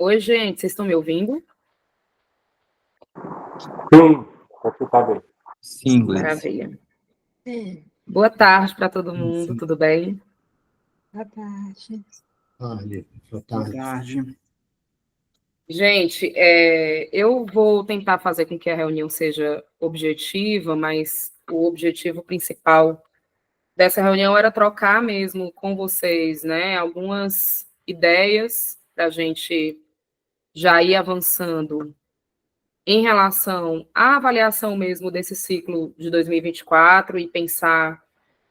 Oi, gente, vocês estão me ouvindo? Sim, você está bem. Sim, Gleice. Maravilha. Boa tarde para todo mundo, tudo bem? Boa tarde. Boa tarde. Gente, eu vou tentar fazer com que a reunião seja objetiva, mas o objetivo principal dessa reunião era trocar mesmo com vocês, né, algumas ideias para a gente já ir avançando em relação à avaliação mesmo desse ciclo de 2024 e pensar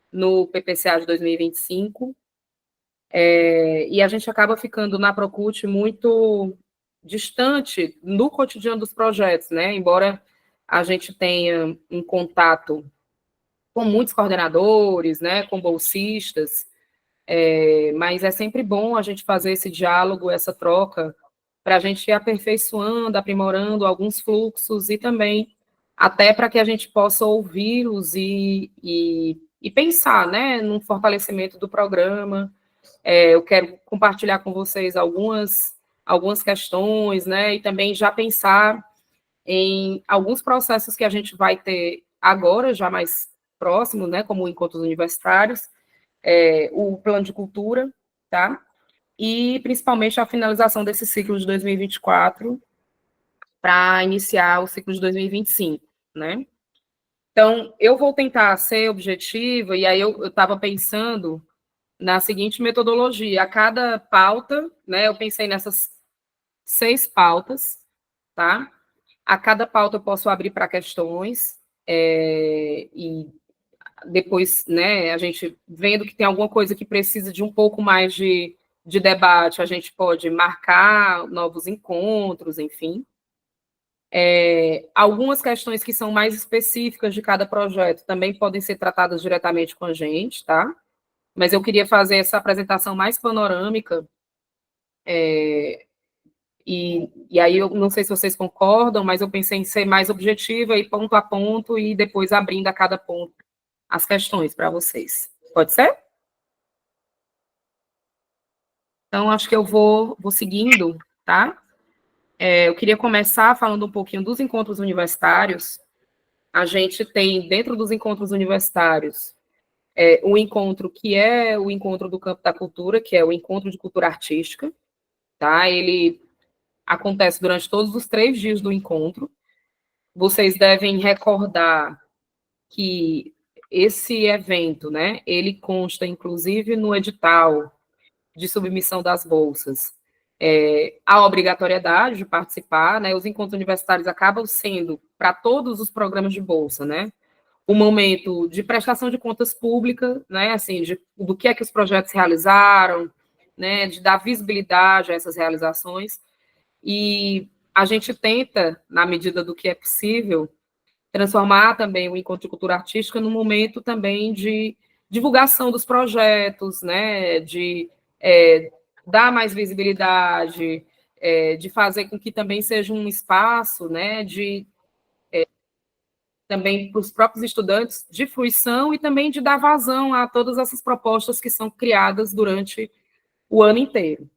no PPCA de 2025. E a gente acaba ficando na Procult muito distante no cotidiano dos projetos, né? Embora a gente tenha um contato com muitos coordenadores, né, com bolsistas, mas é sempre bom a gente fazer esse diálogo, essa troca, para a gente ir aperfeiçoando, aprimorando alguns fluxos e também até para que a gente possa ouvi-los e pensar, né, num fortalecimento do programa. Eu quero compartilhar com vocês algumas questões, né, e também já pensar em alguns processos que a gente vai ter agora, já mais próximo, né, como encontros universitários, o plano de cultura, tá? E principalmente a finalização desse ciclo de 2024 para iniciar o ciclo de 2025, né? Então, eu vou tentar ser objetiva, e aí eu estava pensando na seguinte metodologia: a cada pauta, né, eu pensei nessas 6 pautas, tá? A cada pauta eu posso abrir para questões, e depois, né, a gente vendo que tem alguma coisa que precisa de um pouco mais de debate, a gente pode marcar novos encontros, enfim. Algumas questões que são mais específicas de cada projeto também podem ser tratadas diretamente com a gente, tá? Mas eu queria fazer essa apresentação mais panorâmica, e aí eu não sei se vocês concordam, mas eu pensei em ser mais objetiva e ponto a ponto, e depois abrindo a cada ponto as questões para vocês. Pode ser? Então, acho que eu vou seguindo, tá? Eu queria começar falando um pouquinho dos encontros universitários. A gente tem, dentro dos encontros universitários, um encontro que é o encontro do campo da cultura, que é o encontro de cultura artística, tá? Ele acontece durante todos os 3 dias do encontro. Vocês devem recordar que esse evento, né, ele consta, inclusive, no edital de submissão das bolsas, a obrigatoriedade de participar, né? Os encontros universitários acabam sendo, para todos os programas de bolsa, né, um momento de prestação de contas pública, né, assim, do que é que os projetos realizaram, né, de dar visibilidade a essas realizações, e a gente tenta, na medida do que é possível, transformar também o encontro de cultura artística num momento também de divulgação dos projetos, né, de dar mais visibilidade, de fazer com que também seja um espaço, né, de também para os próprios estudantes de fruição e também de dar vazão a todas essas propostas que são criadas durante o ano inteiro.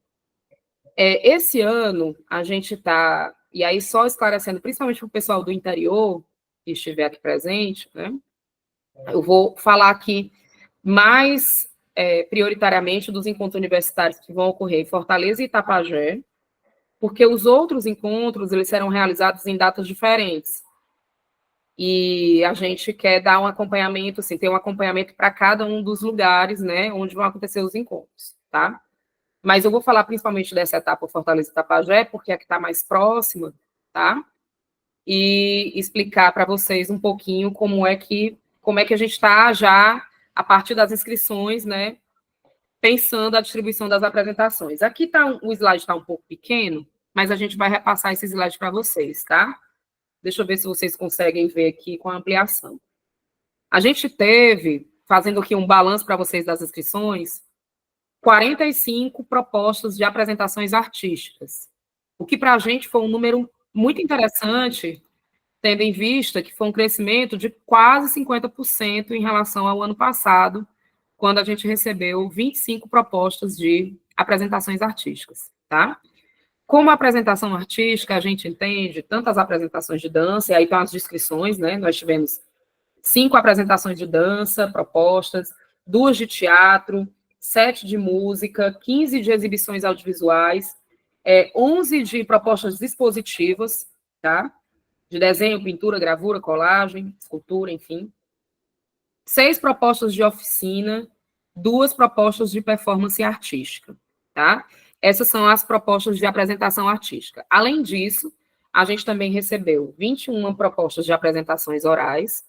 Esse ano, a gente está, e aí só esclarecendo, principalmente para o pessoal do interior que estiver aqui presente, né, eu vou falar aqui mais prioritariamente dos encontros universitários que vão ocorrer em Fortaleza e Itapajé, porque os outros encontros eles serão realizados em datas diferentes. E a gente quer dar um acompanhamento, assim, ter um acompanhamento para cada um dos lugares, né, onde vão acontecer os encontros, tá? Mas eu vou falar principalmente dessa etapa Fortaleza e Itapajé, porque é a que está mais próxima, tá? E explicar para vocês um pouquinho como é que a gente está já, a partir das inscrições, né, pensando a distribuição das apresentações. Aqui o slide está um pouco pequeno, mas a gente vai repassar esse slide para vocês, tá? Deixa eu ver se vocês conseguem ver aqui com a ampliação. A gente teve, fazendo aqui um balanço para vocês das inscrições, 45 propostas de apresentações artísticas, o que para a gente foi um número muito interessante, tendo em vista que foi um crescimento de quase 50% em relação ao ano passado, quando a gente recebeu 25 propostas de apresentações artísticas, tá? como apresentação artística, a gente entende tantas apresentações de dança, e aí estão as descrições, né? Nós tivemos 5 apresentações de dança propostas, 2 de teatro, 7 de música, 15 de exibições audiovisuais, 11 de propostas dispositivas, tá? De desenho, pintura, gravura, colagem, escultura, enfim. 6 propostas de oficina, 2 propostas de performance artística, tá? Essas são as propostas de apresentação artística. Além disso, a gente também recebeu 21 propostas de apresentações orais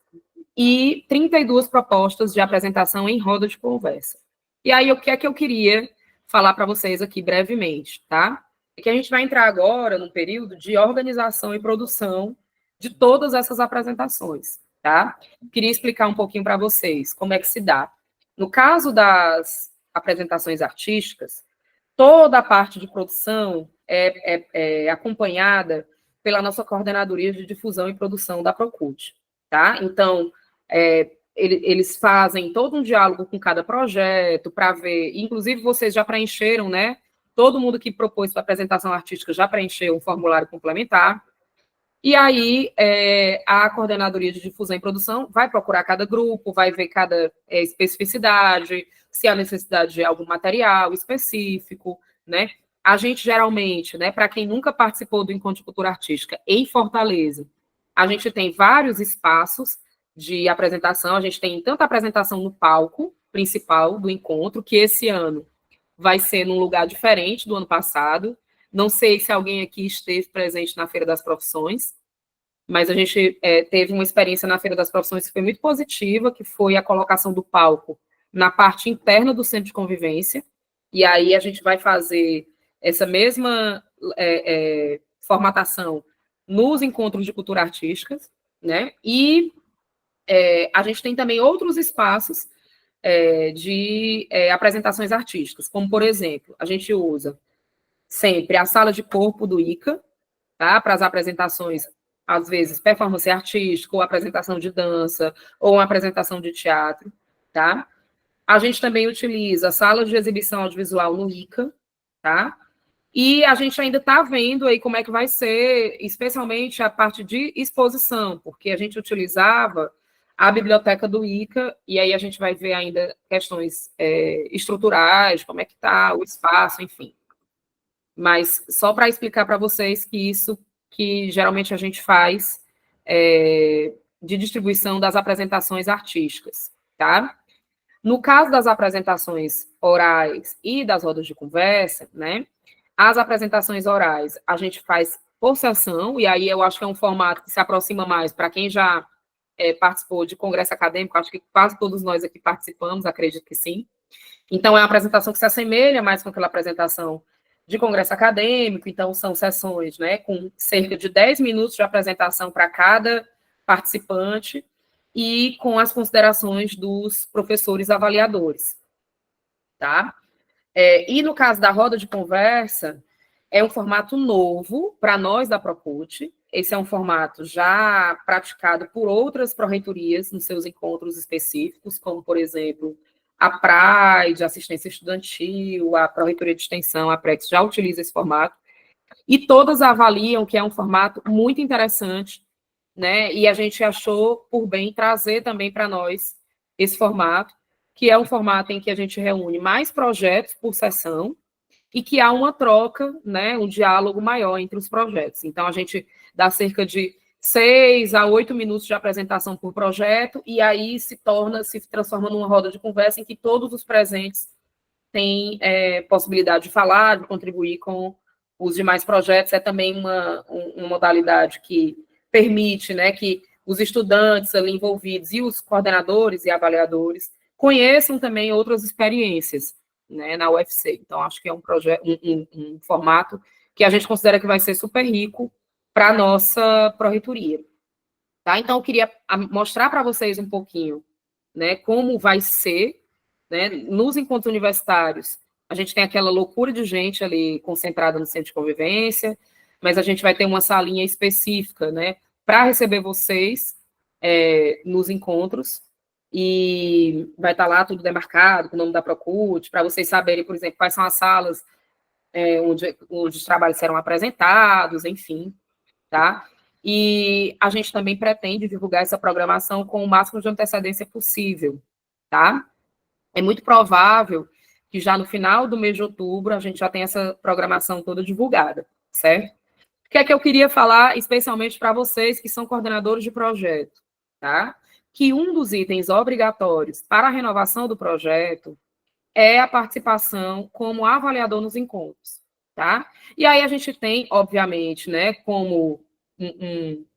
e 32 propostas de apresentação em roda de conversa. E aí, o que é que eu queria falar para vocês aqui brevemente, tá? É que a gente vai entrar agora num período de organização e produção de todas essas apresentações, tá? Queria explicar um pouquinho para vocês como é que se dá. No caso das apresentações artísticas, toda a parte de produção é acompanhada pela nossa coordenadoria de difusão e produção da Procult, tá? Então, eles fazem todo um diálogo com cada projeto para ver, inclusive vocês já preencheram, né? Todo mundo que propôs para apresentação artística já preencheu um formulário complementar. E aí, a coordenadoria de difusão e produção vai procurar cada grupo, vai ver cada especificidade, se há necessidade de algum material específico, né? A gente, geralmente, né, para quem nunca participou do Encontro de Cultura Artística em Fortaleza, a gente tem vários espaços de apresentação, a gente tem tanta apresentação no palco principal do encontro, que esse ano vai ser num lugar diferente do ano passado. Não sei se alguém aqui esteve presente na Feira das Profissões, mas a gente teve uma experiência na Feira das Profissões que foi muito positiva, que foi a colocação do palco na parte interna do centro de convivência, e aí a gente vai fazer essa mesma formatação nos encontros de cultura artística, né? E a gente tem também outros espaços de apresentações artísticas, como, por exemplo, a gente usa sempre a sala de corpo do ICA, tá? Para as apresentações, às vezes, performance artística, ou apresentação de dança, ou uma apresentação de teatro, tá? A gente também utiliza a sala de exibição audiovisual no ICA, tá? E a gente ainda está vendo aí como é que vai ser, especialmente a parte de exposição, porque a gente utilizava a biblioteca do ICA, e aí a gente vai ver ainda questões estruturais, como é que está o espaço, enfim. Mas só para explicar para vocês que isso que geralmente a gente faz de distribuição das apresentações artísticas, tá? No caso das apresentações orais e das rodas de conversa, né? As apresentações orais a gente faz por sessão, e aí eu acho que é um formato que se aproxima mais para quem já participou de congresso acadêmico, acho que quase todos nós aqui participamos, acredito que sim. Então, é uma apresentação que se assemelha mais com aquela apresentação de congresso acadêmico, então são sessões, né, com cerca de 10 minutos de apresentação para cada participante e com as considerações dos professores avaliadores, tá? E no caso da roda de conversa, é um formato novo para nós da Procult. Esse é um formato já praticado por outras pró-reitorias nos seus encontros específicos, como, por exemplo, a PRAE, Assistência Estudantil, a Pró-Reitoria de Extensão, a PREX, já utiliza esse formato, e todas avaliam que é um formato muito interessante, né? E a gente achou por bem trazer também para nós esse formato, que é um formato em que a gente reúne mais projetos por sessão, e que há uma troca, né, um diálogo maior entre os projetos. Então, a gente dá cerca de 6 a 8 minutos de apresentação por projeto, e aí se transforma numa roda de conversa em que todos os presentes têm possibilidade de falar, de contribuir com os demais projetos. É também uma modalidade que permite, né, que os estudantes ali envolvidos e os coordenadores e avaliadores conheçam também outras experiências, né, na UFC. Então, acho que é um projeto, um formato que a gente considera que vai ser super rico para a nossa pró-reitoria. Tá? Então, eu queria mostrar para vocês um pouquinho, né, como vai ser, né, nos encontros universitários. A gente tem aquela loucura de gente ali concentrada no centro de convivência, mas a gente vai ter uma salinha específica, né, para receber vocês nos encontros, e vai estar lá tudo demarcado, com o nome da Procult, para vocês saberem, por exemplo, quais são as salas onde os trabalhos serão apresentados, enfim, tá? E a gente também pretende divulgar essa programação com o máximo de antecedência possível, tá? É muito provável que já no final do mês de outubro a gente já tenha essa programação toda divulgada, certo? O que é que eu queria falar especialmente para vocês que são coordenadores de projeto, tá? Que um dos itens obrigatórios para a renovação do projeto é a participação como avaliador nos encontros, tá? E aí a gente tem, obviamente, né, como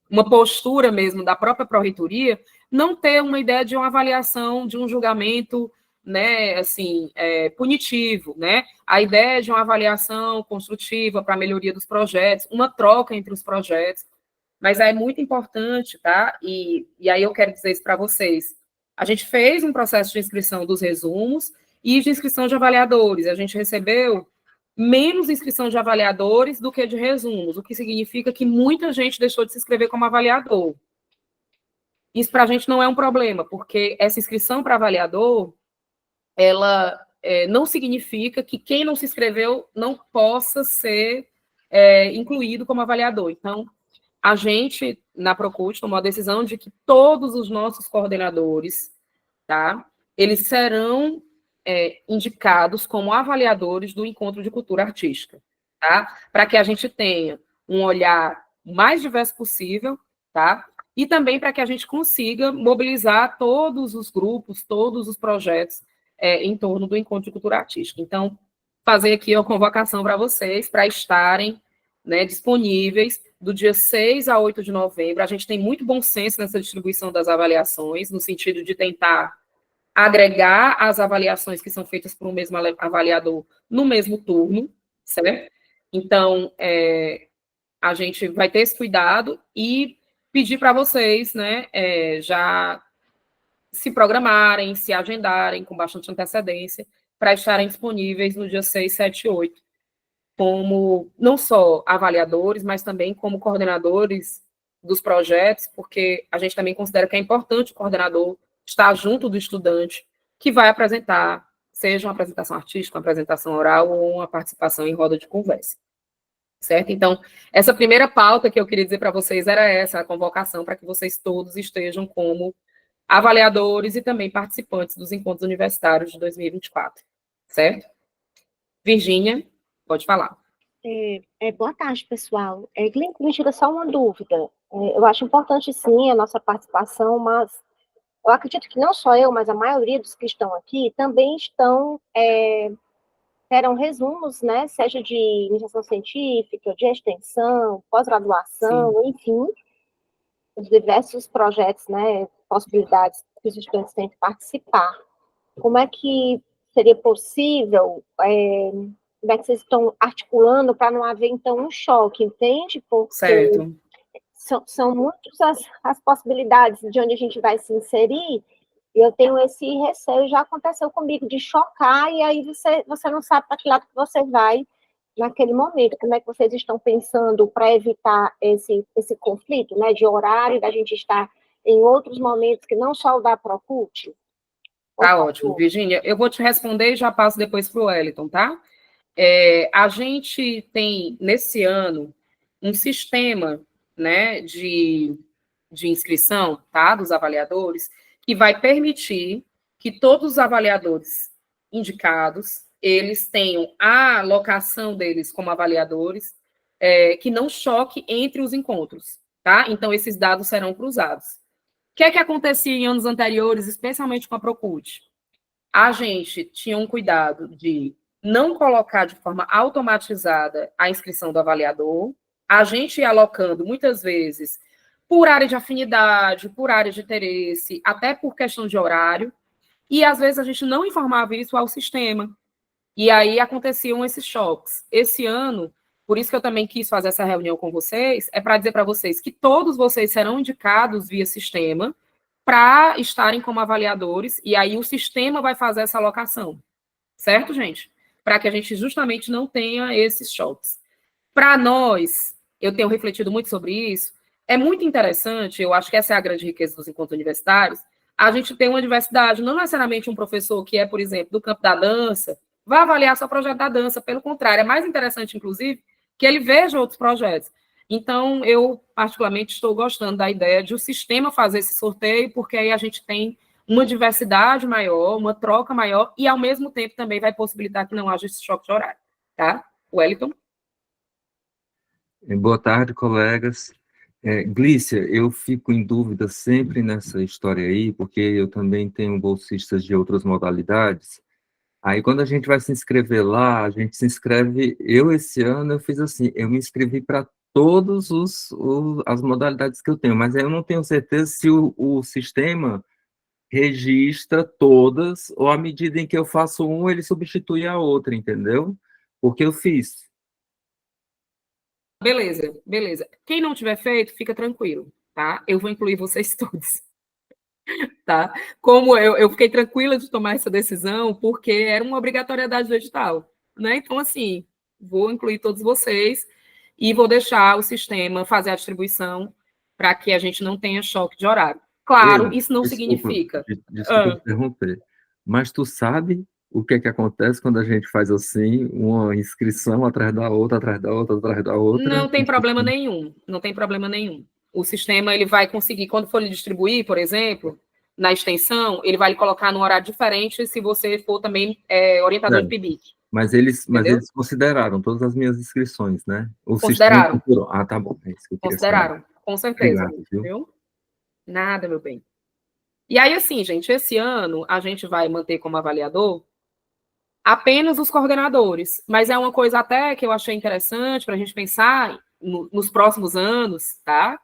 uma postura mesmo da própria pró-reitoria, não ter uma ideia de uma avaliação, de um julgamento, né, assim, punitivo, né? A ideia de uma avaliação construtiva para a melhoria dos projetos, uma troca entre os projetos, mas é muito importante, tá? E aí eu quero dizer isso para vocês. A gente fez um processo de inscrição dos resumos e de inscrição de avaliadores. A gente recebeu menos inscrição de avaliadores do que de resumos, o que significa que muita gente deixou de se inscrever como avaliador. Isso para a gente não é um problema, porque essa inscrição para avaliador, ela não significa que quem não se inscreveu não possa ser incluído como avaliador. Então, a gente, na Procult, tomou a decisão de que todos os nossos coordenadores, tá, eles serão indicados como avaliadores do Encontro de Cultura Artística, tá? Para que a gente tenha um olhar mais diverso possível, tá? E também para que a gente consiga mobilizar todos os grupos, todos os projetos em torno do Encontro de Cultura Artística. Então, fazer aqui a convocação para vocês, para estarem, né, disponíveis do dia 6 a 8 de novembro. A gente tem muito bom senso nessa distribuição das avaliações, no sentido de tentar agregar as avaliações que são feitas por um mesmo avaliador no mesmo turno, certo? Então, a gente vai ter esse cuidado e pedir para vocês, né, já se programarem, se agendarem com bastante antecedência, para estarem disponíveis no dia 6, 7 e 8, como não só avaliadores, mas também como coordenadores dos projetos, porque a gente também considera que é importante o coordenador estar junto do estudante que vai apresentar, seja uma apresentação artística, uma apresentação oral ou uma participação em roda de conversa. Certo? Então, essa primeira pauta que eu queria dizer para vocês era essa, a convocação para que vocês todos estejam como avaliadores e também participantes dos encontros universitários de 2024. Certo? Virgínia, pode falar. Boa tarde, pessoal. Glenn, me tira só uma dúvida. Eu acho importante, sim, a nossa participação, mas eu acredito que não só eu, mas a maioria dos que estão aqui também terão resumos, né, seja de iniciação científica, de extensão, pós-graduação, enfim, os diversos projetos, né, possibilidades que os estudantes têm de participar. Como é que seria possível, como é que vocês estão articulando para não haver, então, um choque, entende? Porque certo. São muitas as possibilidades de onde a gente vai se inserir, e eu tenho esse receio, já aconteceu comigo, de chocar, e aí você não sabe para que lado que você vai naquele momento. Como é que vocês estão pensando para evitar esse conflito, né, de horário, da gente estar em outros momentos que não só o da Procult? Tá ótimo, Virgínia. Eu vou te responder e já passo depois para o Wellington, tá? A gente tem, nesse ano, um sistema, né, de inscrição, tá, dos avaliadores, que vai permitir que todos os avaliadores indicados, eles tenham a alocação deles como avaliadores, que não choque entre os encontros, tá? Então, esses dados serão cruzados. O que é que acontecia em anos anteriores, especialmente com a Procult? A gente tinha um cuidado de não colocar de forma automatizada a inscrição do avaliador, a gente ia alocando, muitas vezes, por área de afinidade, por área de interesse, até por questão de horário, e às vezes a gente não informava isso ao sistema, e aí aconteciam esses choques. Esse ano, por isso que eu também quis fazer essa reunião com vocês, é para dizer para vocês que todos vocês serão indicados via sistema para estarem como avaliadores, e aí o sistema vai fazer essa alocação. Certo, gente? Para que a gente justamente não tenha esses choques. Para nós, eu tenho refletido muito sobre isso, é muito interessante, eu acho que essa é a grande riqueza dos encontros universitários, a gente tem uma diversidade, não necessariamente um professor que é, por exemplo, do campo da dança, vai avaliar só o projeto da dança, pelo contrário, é mais interessante, inclusive, que ele veja outros projetos. Então, eu, particularmente, estou gostando da ideia de o sistema fazer esse sorteio, porque aí a gente tem uma diversidade maior, uma troca maior, e, ao mesmo tempo, também vai possibilitar que não haja esse choque de horário. Tá? Wellington? Boa tarde, colegas. Glícia, eu fico em dúvida sempre nessa história aí, porque eu também tenho bolsistas de outras modalidades. Aí, quando a gente vai se inscrever lá, a gente se inscreve. Esse ano, eu fiz assim: eu me inscrevi para todas as modalidades que eu tenho, mas aí eu não tenho certeza se o sistema registra todas, ou à medida em que eu faço um, ele substitui a outra, entendeu? Porque eu fiz. Beleza, beleza. Quem não tiver feito, fica tranquilo, tá? Eu vou incluir vocês todos, tá? Como eu fiquei tranquila de tomar essa decisão, porque era uma obrigatoriedade do edital, né? Então, assim, vou incluir todos vocês e vou deixar o sistema fazer a distribuição para que a gente não tenha choque de horário. Claro, isso não significa... Desculpa interromper, mas tu sabe o que é que acontece quando a gente faz assim, uma inscrição atrás da outra, atrás da outra, atrás da outra? Não tem problema nenhum, não tem problema nenhum. O sistema, ele vai conseguir, quando for lhe distribuir, por exemplo, na extensão, ele vai lhe colocar num horário diferente se você for também orientador de PIBIC. Mas eles consideraram todas as minhas inscrições, né? O consideraram. Sistema... tá bom. É isso que eu consideraram, saber. Com certeza. Obrigado, viu? Nada, meu bem. E aí, assim, gente, esse ano a gente vai manter como avaliador apenas os coordenadores, mas é uma coisa até que eu achei interessante para a gente pensar nos próximos anos, tá?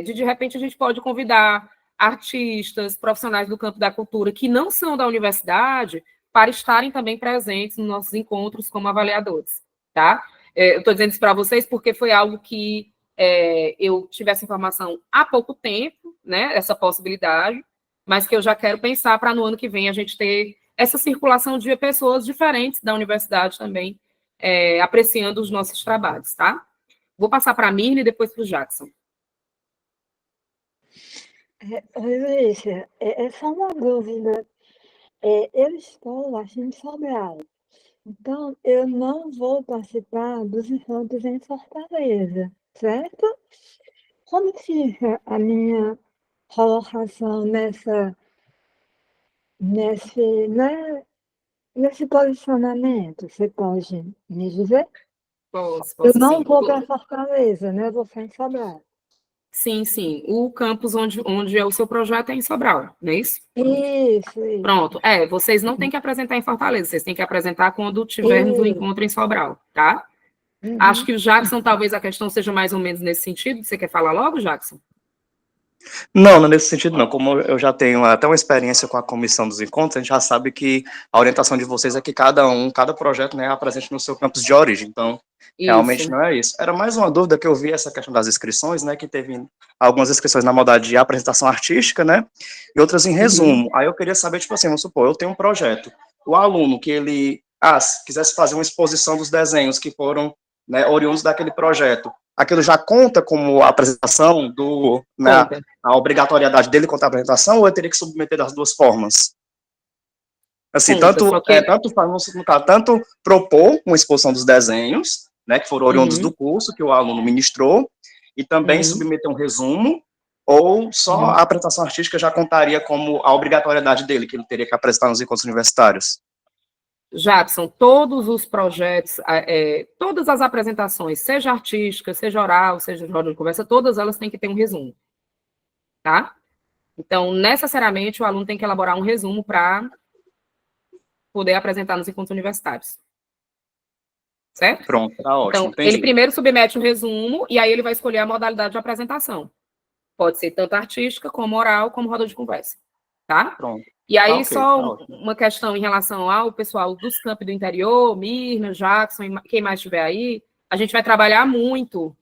De repente a gente pode convidar artistas, profissionais do campo da cultura que não são da universidade para estarem também presentes nos nossos encontros como avaliadores, tá? Eu estou dizendo isso para vocês porque foi algo que eu tive essa informação há pouco tempo, né? Essa possibilidade, mas que eu já quero pensar para no ano que vem a gente ter essa circulação de pessoas diferentes da universidade também, apreciando os nossos trabalhos, tá? Vou passar para a Mirna e depois para o Jackson. Oi, Luísa, é só uma dúvida. Eu estou aqui em Sobral, então eu não vou participar dos encontros em Fortaleza, certo? Como fica a minha colocação nesse posicionamento? Você pode me dizer? Posso Eu não sim. vou para Fortaleza, né? Eu vou ficar em Sobral. Sim, sim. O campus onde é o seu projeto é em Sobral, não é isso? Isso. Pronto. Vocês não têm que apresentar em Fortaleza, vocês têm que apresentar quando tivermos o encontro em Sobral, tá? Acho que o Jackson, talvez a questão seja mais ou menos nesse sentido. Você quer falar logo, Jackson? Não, não nesse sentido não. Como eu já tenho até uma experiência com a comissão dos encontros, a gente já sabe que a orientação de vocês é que cada projeto, né, apresente no seu campus de origem. Então, realmente não é isso. Era mais uma dúvida que eu vi, essa questão das inscrições, né, que teve algumas inscrições na modalidade de apresentação artística, né, e outras em resumo. Aí eu queria saber, tipo assim, vamos supor, eu tenho um projeto, o aluno que ele, se quisesse fazer uma exposição dos desenhos que foram, né, oriundos daquele projeto, aquilo já conta como apresentação a obrigatoriedade dele contar a apresentação, ou eu teria que submeter das duas formas? Assim, tanto propor uma exposição dos desenhos, né, que foram oriundos do curso que o aluno ministrou, e também submeter um resumo, ou só a apresentação artística já contaria como a obrigatoriedade dele, que ele teria que apresentar nos encontros universitários? Jackson, todos os projetos, todas as apresentações, seja artística, seja oral, seja de roda de conversa, todas elas têm que ter um resumo, tá? Então, necessariamente, o aluno tem que elaborar um resumo para poder apresentar nos encontros universitários. Certo? Pronto, tá ótimo, então, entendi. Ele primeiro submete um resumo e aí ele vai escolher a modalidade de apresentação. Pode ser tanto artística, como oral, como roda de conversa. Tá? Pronto. E aí, okay, só uma questão em relação ao pessoal dos campos do interior, Mirna, Jackson, quem mais estiver aí, a gente vai trabalhar muito,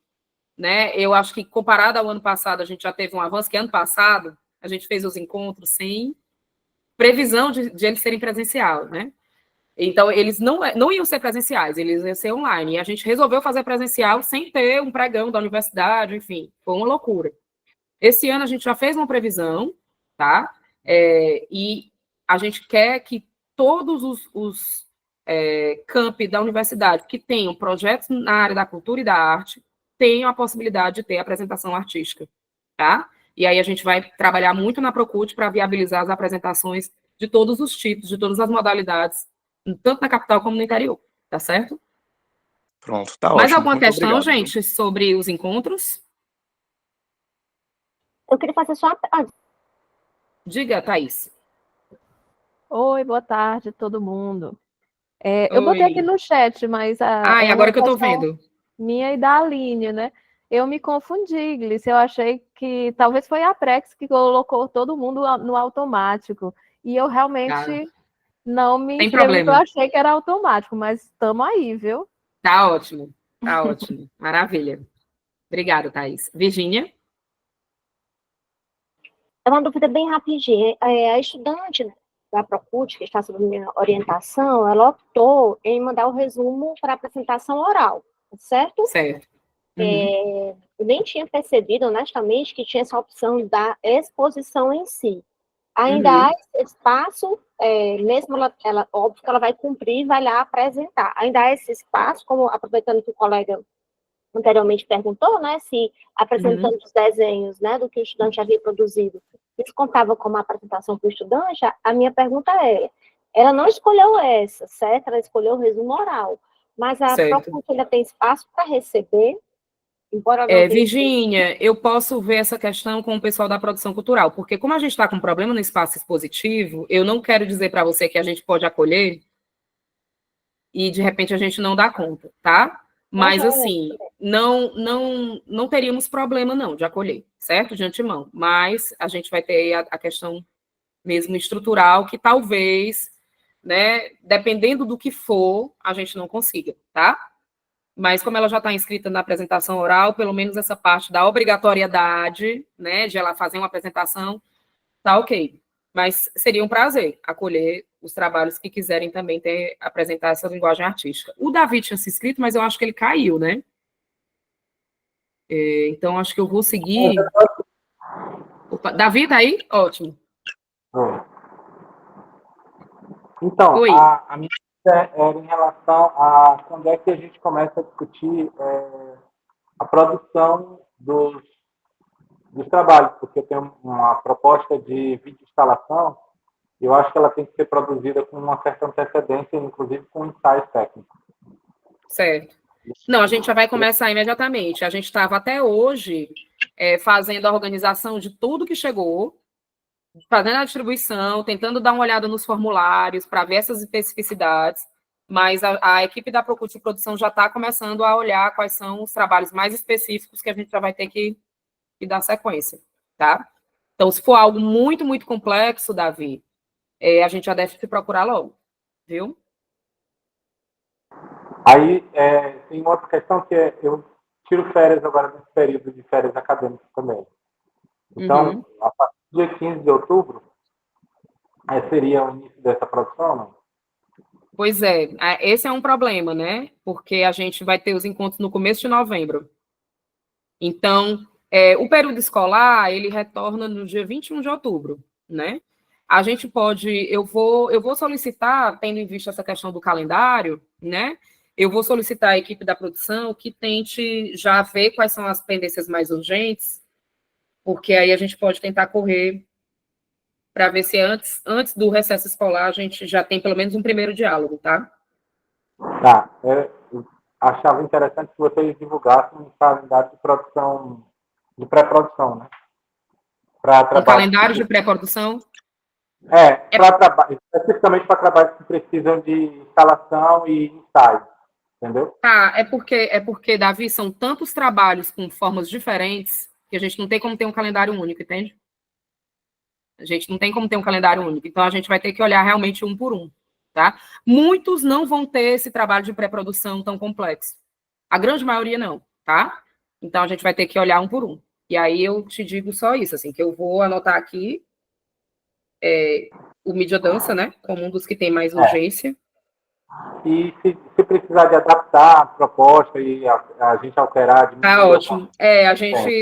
né? Eu acho que, comparado ao ano passado, a gente já teve um avanço, que ano passado a gente fez os encontros sem previsão de eles serem presencial, né? Então, eles não iam ser presenciais, eles iam ser online. E a gente resolveu fazer presencial sem ter um pregão da universidade, enfim, foi uma loucura. Esse ano a gente já fez uma previsão, tá? E a gente quer que todos os campi da universidade que tenham projetos na área da cultura e da arte, tenham a possibilidade de ter apresentação artística, tá? E aí a gente vai trabalhar muito na Procult para viabilizar as apresentações de todos os tipos, de todas as modalidades, tanto na capital como no interior, tá certo? Pronto, tá Mais ótimo. alguma Muito questão, obrigado, viu? gente, sobre os encontros? Eu queria fazer só Diga, Thaís. Oi, boa tarde, todo mundo. Eu botei aqui Oi. no chat, mas E é agora uma que eu tô questão vendo. minha e da Aline, né? Eu me confundi, Glice. Eu achei que talvez foi a Prex que colocou todo mundo no automático. E eu Tá. realmente não me Tem inscrevi, porque eu problema. achei que era automático, mas estamos aí, viu? Tá ótimo. Tá ótimo. Maravilha. Obrigada, Thaís. Virgínia? É uma dúvida bem rapidinha. A estudante da Procult, que está sob minha orientação, ela optou em mandar o resumo para apresentação oral, certo? Certo. Uhum. Eu nem tinha percebido, honestamente, que tinha essa opção da exposição em si. Ainda há esse espaço, mesmo óbvio que ela vai cumprir e vai lá apresentar. Ainda há esse espaço, como aproveitando que o colega anteriormente perguntou, né, se apresentando os desenhos, né, do que o estudante havia produzido, isso contava como apresentação para o estudante. A minha pergunta é, ela não escolheu essa, certo? Ela escolheu o resumo oral, mas a Certo. Procult ainda tem espaço para receber, embora não tenha... Virgínia, eu posso ver essa questão com o pessoal da produção cultural, porque como a gente está com problema no espaço expositivo, eu não quero dizer para você que a gente pode acolher e, de repente, a gente não dá conta, tá? Mas, assim, não teríamos problema, não, de acolher, certo? De antemão. Mas a gente vai ter a questão mesmo estrutural, que talvez, né, dependendo do que for, a gente não consiga, tá? Mas como ela já está inscrita na apresentação oral, pelo menos essa parte da obrigatoriedade, né, de ela fazer uma apresentação, tá ok. Mas seria um prazer acolher os trabalhos que quiserem também apresentar essa linguagem artística. O Davi tinha se inscrito, mas eu acho que ele caiu, né? Então, acho que eu vou seguir. Opa, Davi, tá aí? Ótimo. Então, Oi. a minha dúvida era em relação a quando é que a gente começa a discutir a produção dos trabalhos, porque eu tenho uma proposta de vídeo instalação e eu acho que ela tem que ser produzida com uma certa antecedência, inclusive com ensaios técnicos. Certo. Não, a gente já vai começar imediatamente. A gente estava até hoje fazendo a organização de tudo que chegou, fazendo a distribuição, tentando dar uma olhada nos formulários para ver essas especificidades, mas a equipe da Procult de Produção já está começando a olhar quais são os trabalhos mais específicos que a gente já vai ter que dar sequência, tá? Então, se for algo muito, muito complexo, Davi, a gente já deve se procurar logo, viu? Aí, tem uma outra questão que eu tiro férias agora nesse período de férias acadêmicas também. Então, a partir do dia 15 de outubro, seria o início dessa produção, não? Pois é, esse é um problema, né? Porque a gente vai ter os encontros no começo de novembro. Então, o período escolar, ele retorna no dia 21 de outubro, né? A gente pode, eu vou solicitar, tendo em vista essa questão do calendário, né? Eu vou solicitar à equipe da produção que tente já ver quais são as pendências mais urgentes, porque aí a gente pode tentar correr para ver se antes do recesso escolar a gente já tem pelo menos um primeiro diálogo, tá? Tá. Eu achava interessante que vocês divulgassem um calendário de produção, de pré-produção, né? Um calendário de pré-produção? Especificamente para trabalhos que precisam de instalação e ensaio, entendeu? Tá, é porque, Davi, são tantos trabalhos com formas diferentes que a gente não tem como ter um calendário único, entende? A gente não tem como ter um calendário único, então a gente vai ter que olhar realmente um por um, tá? Muitos não vão ter esse trabalho de pré-produção tão complexo. A grande maioria não, tá? Então a gente vai ter que olhar um por um. E aí eu te digo só isso, assim, que eu vou anotar aqui o Mídia Dança, né, como um dos que tem mais urgência. E se precisar de adaptar a proposta e a gente alterar, diminuir... Tá ótimo.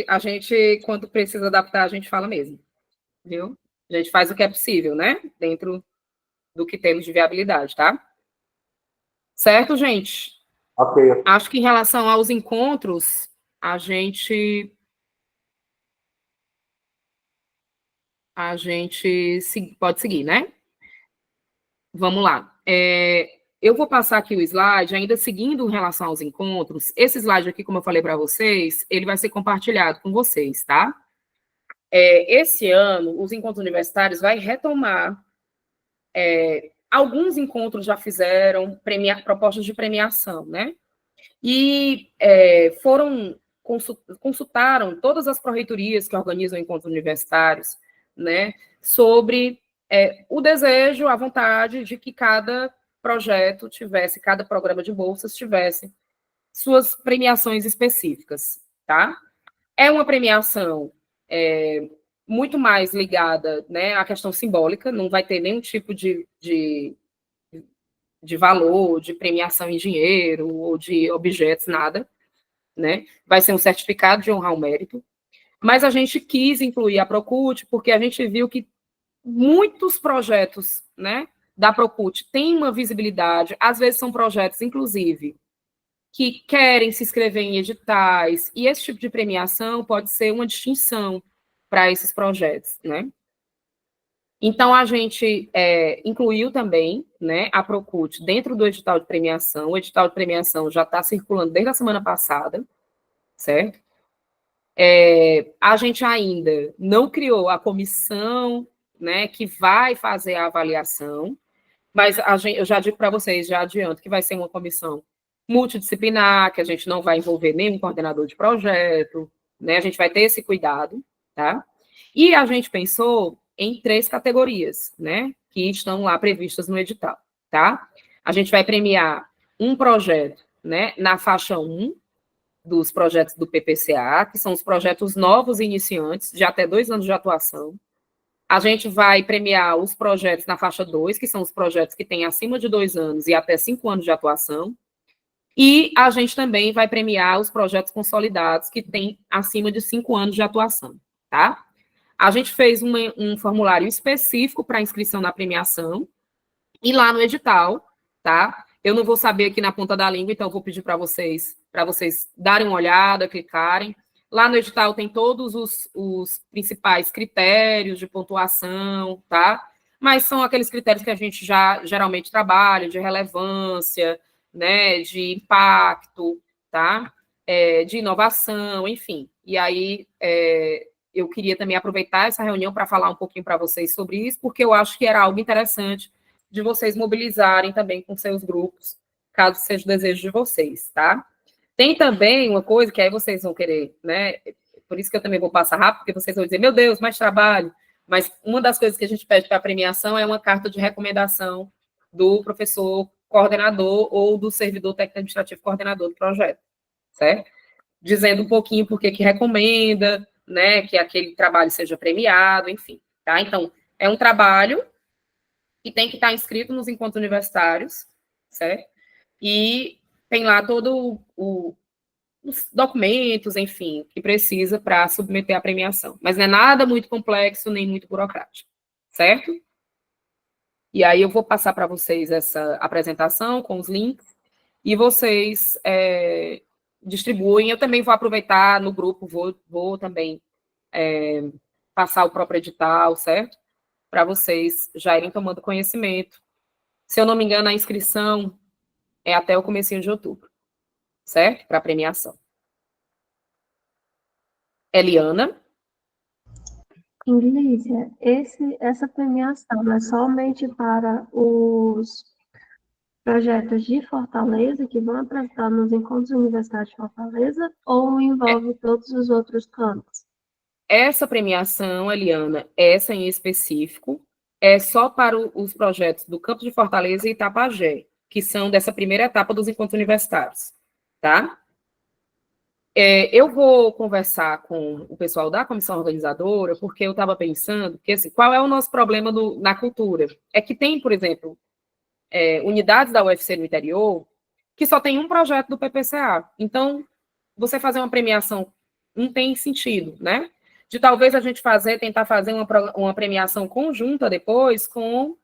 A gente, quando precisa adaptar, a gente fala mesmo, viu? A gente faz o que é possível, né? Dentro do que temos de viabilidade, tá? Certo, gente? Ok. Acho que em relação aos encontros, a gente pode seguir, né? Vamos lá. Eu vou passar aqui o slide, ainda seguindo em relação aos encontros. Esse slide aqui, como eu falei para vocês, ele vai ser compartilhado com vocês, tá? Esse ano, os encontros universitários vai retomar. Alguns encontros já fizeram propostas de premiação, né? E consultaram todas as pró-reitorias que organizam encontros universitários, né, sobre o desejo, a vontade de que cada projeto tivesse, cada programa de bolsas tivesse suas premiações específicas, tá? É uma premiação muito mais ligada, né, à questão simbólica, não vai ter nenhum tipo de valor, de premiação em dinheiro ou de objetos, nada, né? Vai ser um certificado de honrar o mérito. Mas a gente quis incluir a Procult porque a gente viu que muitos projetos, né, da Procult têm uma visibilidade, às vezes são projetos, inclusive, que querem se inscrever em editais, e esse tipo de premiação pode ser uma distinção para esses projetos, né? Então, a gente incluiu também, né, a Procult dentro do edital de premiação. O edital de premiação já está circulando desde a semana passada, certo? A gente ainda não criou a comissão, né, que vai fazer a avaliação, mas eu já digo para vocês, já adianto, que vai ser uma comissão multidisciplinar, que a gente não vai envolver nenhum coordenador de projeto, né, a gente vai ter esse cuidado, tá? E a gente pensou em 3 categorias, né, que estão lá previstas no edital, tá? A gente vai premiar um projeto, né, na faixa 1 dos projetos do PPCA, que são os projetos novos e iniciantes, de até 2 anos de atuação. A gente vai premiar os projetos na faixa 2, que são os projetos que têm acima de 2 anos e até 5 anos de atuação. E a gente também vai premiar os projetos consolidados, que têm acima de 5 anos de atuação, tá? A gente fez um formulário específico para inscrição na premiação, e lá no edital, tá? Eu não vou saber aqui na ponta da língua, então eu vou pedir para vocês darem uma olhada, clicarem. Lá no edital tem todos os principais critérios de pontuação, tá? Mas são aqueles critérios que a gente já geralmente trabalha, de relevância, né, de impacto, tá? De inovação, enfim. E aí, eu queria também aproveitar essa reunião para falar um pouquinho para vocês sobre isso, porque eu acho que era algo interessante de vocês mobilizarem também com seus grupos, caso seja o desejo de vocês, tá? Tem também uma coisa que aí vocês vão querer, né? Por isso que eu também vou passar rápido, porque vocês vão dizer, meu Deus, mais trabalho. Mas uma das coisas que a gente pede para a premiação é uma carta de recomendação do professor coordenador ou do servidor técnico administrativo coordenador do projeto, certo? Dizendo um pouquinho por que recomenda, né, que aquele trabalho seja premiado, enfim, tá? Então, é um trabalho que tem que estar inscrito nos encontros universitários, certo? E tem lá todos os documentos, enfim, que precisa para submeter a premiação. Mas não é nada muito complexo, nem muito burocrático, certo? E aí eu vou passar para vocês essa apresentação com os links, e vocês distribuem. Eu também vou aproveitar no grupo, vou também passar o próprio edital, certo? Para vocês já irem tomando conhecimento. Se eu não me engano, a inscrição é até o comecinho de outubro, certo? Para a premiação. Eliana? Inglícia, essa premiação é somente para os projetos de Fortaleza que vão apresentar nos encontros universitários de Fortaleza ou envolve todos os outros campos? Essa premiação, Eliana, essa em específico, é só para os projetos do Campo de Fortaleza e Itapajé, que são dessa primeira etapa dos encontros universitários, tá? Eu vou conversar com o pessoal da comissão organizadora, porque eu estava pensando que, assim, qual é o nosso problema na cultura? É que tem, por exemplo, unidades da UFC no interior que só tem um projeto do PPCA. Então, você fazer uma premiação não tem sentido, né? De talvez a gente tentar fazer uma premiação conjunta depois com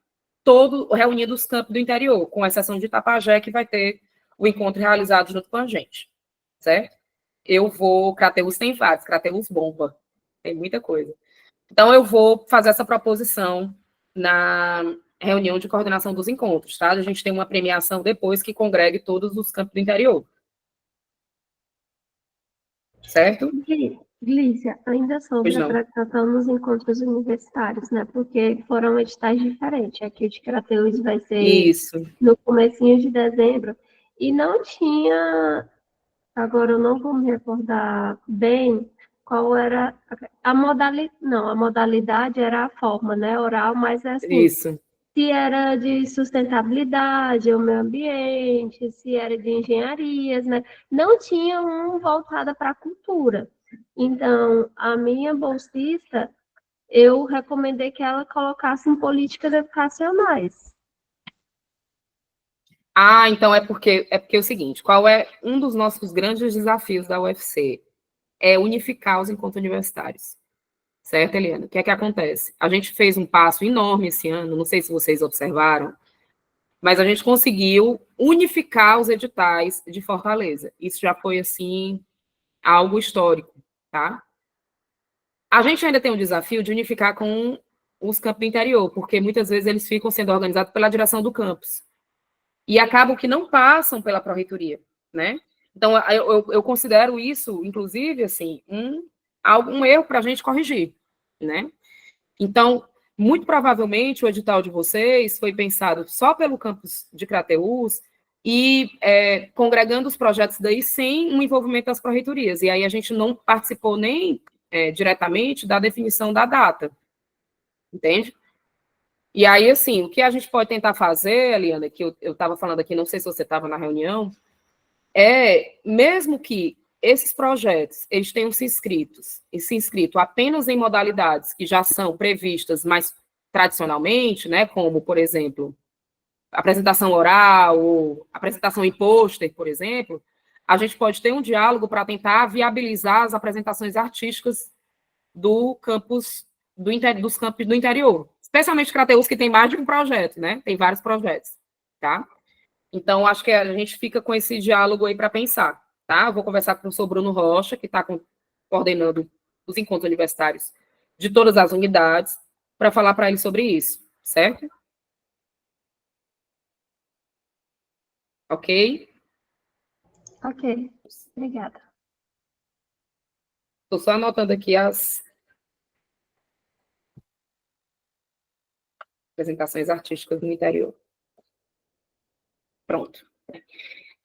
reunindo os campos do interior, com exceção de Itapajé, que vai ter o encontro realizado junto com a gente, certo? Crateús tem vários, Crateús bomba, tem muita coisa. Então, eu vou fazer essa proposição na reunião de coordenação dos encontros, tá? A gente tem uma premiação depois que congregue todos os campos do interior. Certo? Glícia, ainda sobre a apresentação nos encontros universitários, né? Porque foram editais diferentes. Aqui o de Crateús vai ser no comecinho de dezembro. E não tinha, agora eu não vou me recordar bem qual era a modalidade. Não, a modalidade era a forma, né? Oral, mas é assim. Isso. Se era de sustentabilidade, o meio ambiente, se era de engenharias, né? Não tinha um voltada para a cultura. Então, a minha bolsista, eu recomendei que ela colocasse em políticas educacionais. Então é porque é o seguinte, qual é um dos nossos grandes desafios da UFC? É unificar os encontros universitários. Certo, Eliana? O que é que acontece? A gente fez um passo enorme esse ano, não sei se vocês observaram, mas a gente conseguiu unificar os editais de Fortaleza. Isso já foi, assim, algo histórico, tá? A gente ainda tem um desafio de unificar com os campos do interior, porque muitas vezes eles ficam sendo organizados pela direção do campus. E acabam que não passam pela pró-reitoria, né? Então, eu considero isso, inclusive, assim, um erro para a gente corrigir, né? Então, muito provavelmente, o edital de vocês foi pensado só pelo campus de Crateús e congregando os projetos daí sem um envolvimento das pró-reitorias. E aí a gente não participou nem diretamente da definição da data, entende? E aí, assim, o que a gente pode tentar fazer, Eliana, que eu estava falando aqui, não sei se você estava na reunião, mesmo que esses projetos, eles tenham se inscrito apenas em modalidades que já são previstas mais tradicionalmente, né, como, por exemplo, apresentação oral, ou apresentação em pôster, por exemplo, a gente pode ter um diálogo para tentar viabilizar as apresentações artísticas dos campos do interior, especialmente Crateús, que tem mais de um projeto, né, tem vários projetos, tá? Então, acho que a gente fica com esse diálogo aí para pensar, tá? Eu vou conversar com o professor Bruno Rocha, que está coordenando os encontros universitários de todas as unidades, para falar para ele sobre isso, certo? Ok? Ok, obrigada. Estou só anotando aqui as apresentações artísticas no interior. Pronto.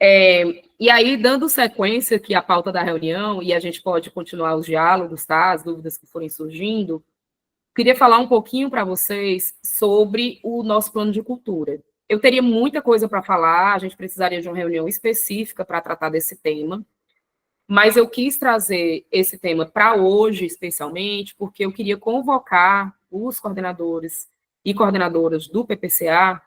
E aí, dando sequência aqui à pauta da reunião, e a gente pode continuar os diálogos, tá? As dúvidas que forem surgindo, queria falar um pouquinho para vocês sobre o nosso plano de cultura. Eu teria muita coisa para falar, a gente precisaria de uma reunião específica para tratar desse tema, mas eu quis trazer esse tema para hoje, especialmente, porque eu queria convocar os coordenadores e coordenadoras do PPCA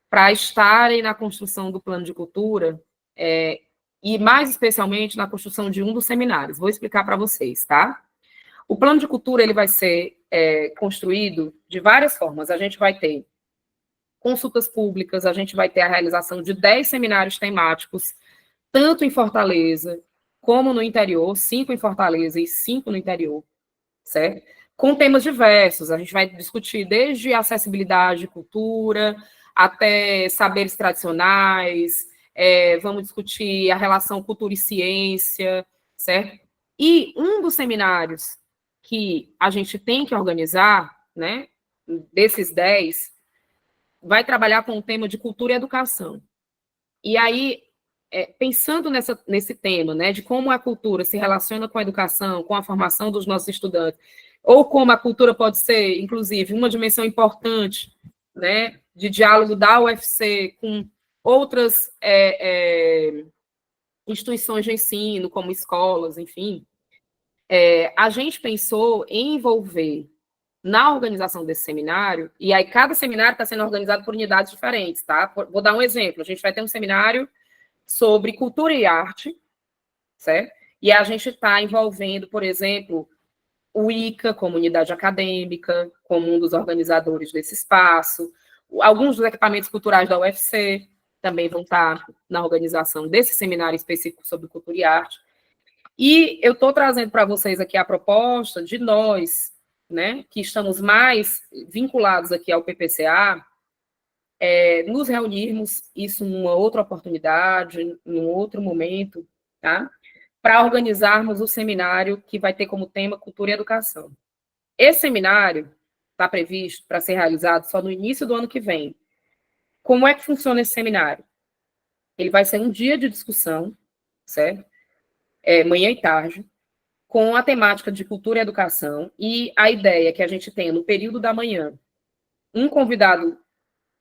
para estarem na construção do plano de cultura, e mais especialmente na construção de um dos seminários. Vou explicar para vocês, tá? O plano de cultura ele vai ser construído de várias formas. A gente vai ter consultas públicas, a gente vai ter a realização de 10 seminários temáticos, tanto em Fortaleza como no interior, 5 em Fortaleza e 5 no interior, certo? Com temas diversos, a gente vai discutir desde acessibilidade, cultura, até saberes tradicionais, vamos discutir a relação cultura e ciência, certo? E um dos seminários que a gente tem que organizar, né, desses 10, vai trabalhar com o tema de cultura e educação. E aí, pensando nesse tema, né, de como a cultura se relaciona com a educação, com a formação dos nossos estudantes, ou como a cultura pode ser, inclusive, uma dimensão importante, né, de diálogo da UFC com outras instituições de ensino, como escolas, enfim, a gente pensou em envolver na organização desse seminário, e aí cada seminário está sendo organizado por unidades diferentes, tá? Vou dar um exemplo, a gente vai ter um seminário sobre cultura e arte, certo? E a gente está envolvendo, por exemplo, o ICA, comunidade acadêmica, como um dos organizadores desse espaço, alguns dos equipamentos culturais da UFC também vão estar na organização desse seminário específico sobre cultura e arte. E eu estou trazendo para vocês aqui a proposta de nós, né, que estamos mais vinculados aqui ao PPCA, nos reunirmos, isso numa outra oportunidade, num outro momento, tá? Para organizarmos o seminário que vai ter como tema Cultura e Educação. Esse seminário está previsto para ser realizado só no início do ano que vem. Como é que funciona esse seminário? Ele vai ser um dia de discussão, certo? Manhã e tarde, com a temática de cultura e educação, e a ideia é que a gente tenha, no período da manhã, um convidado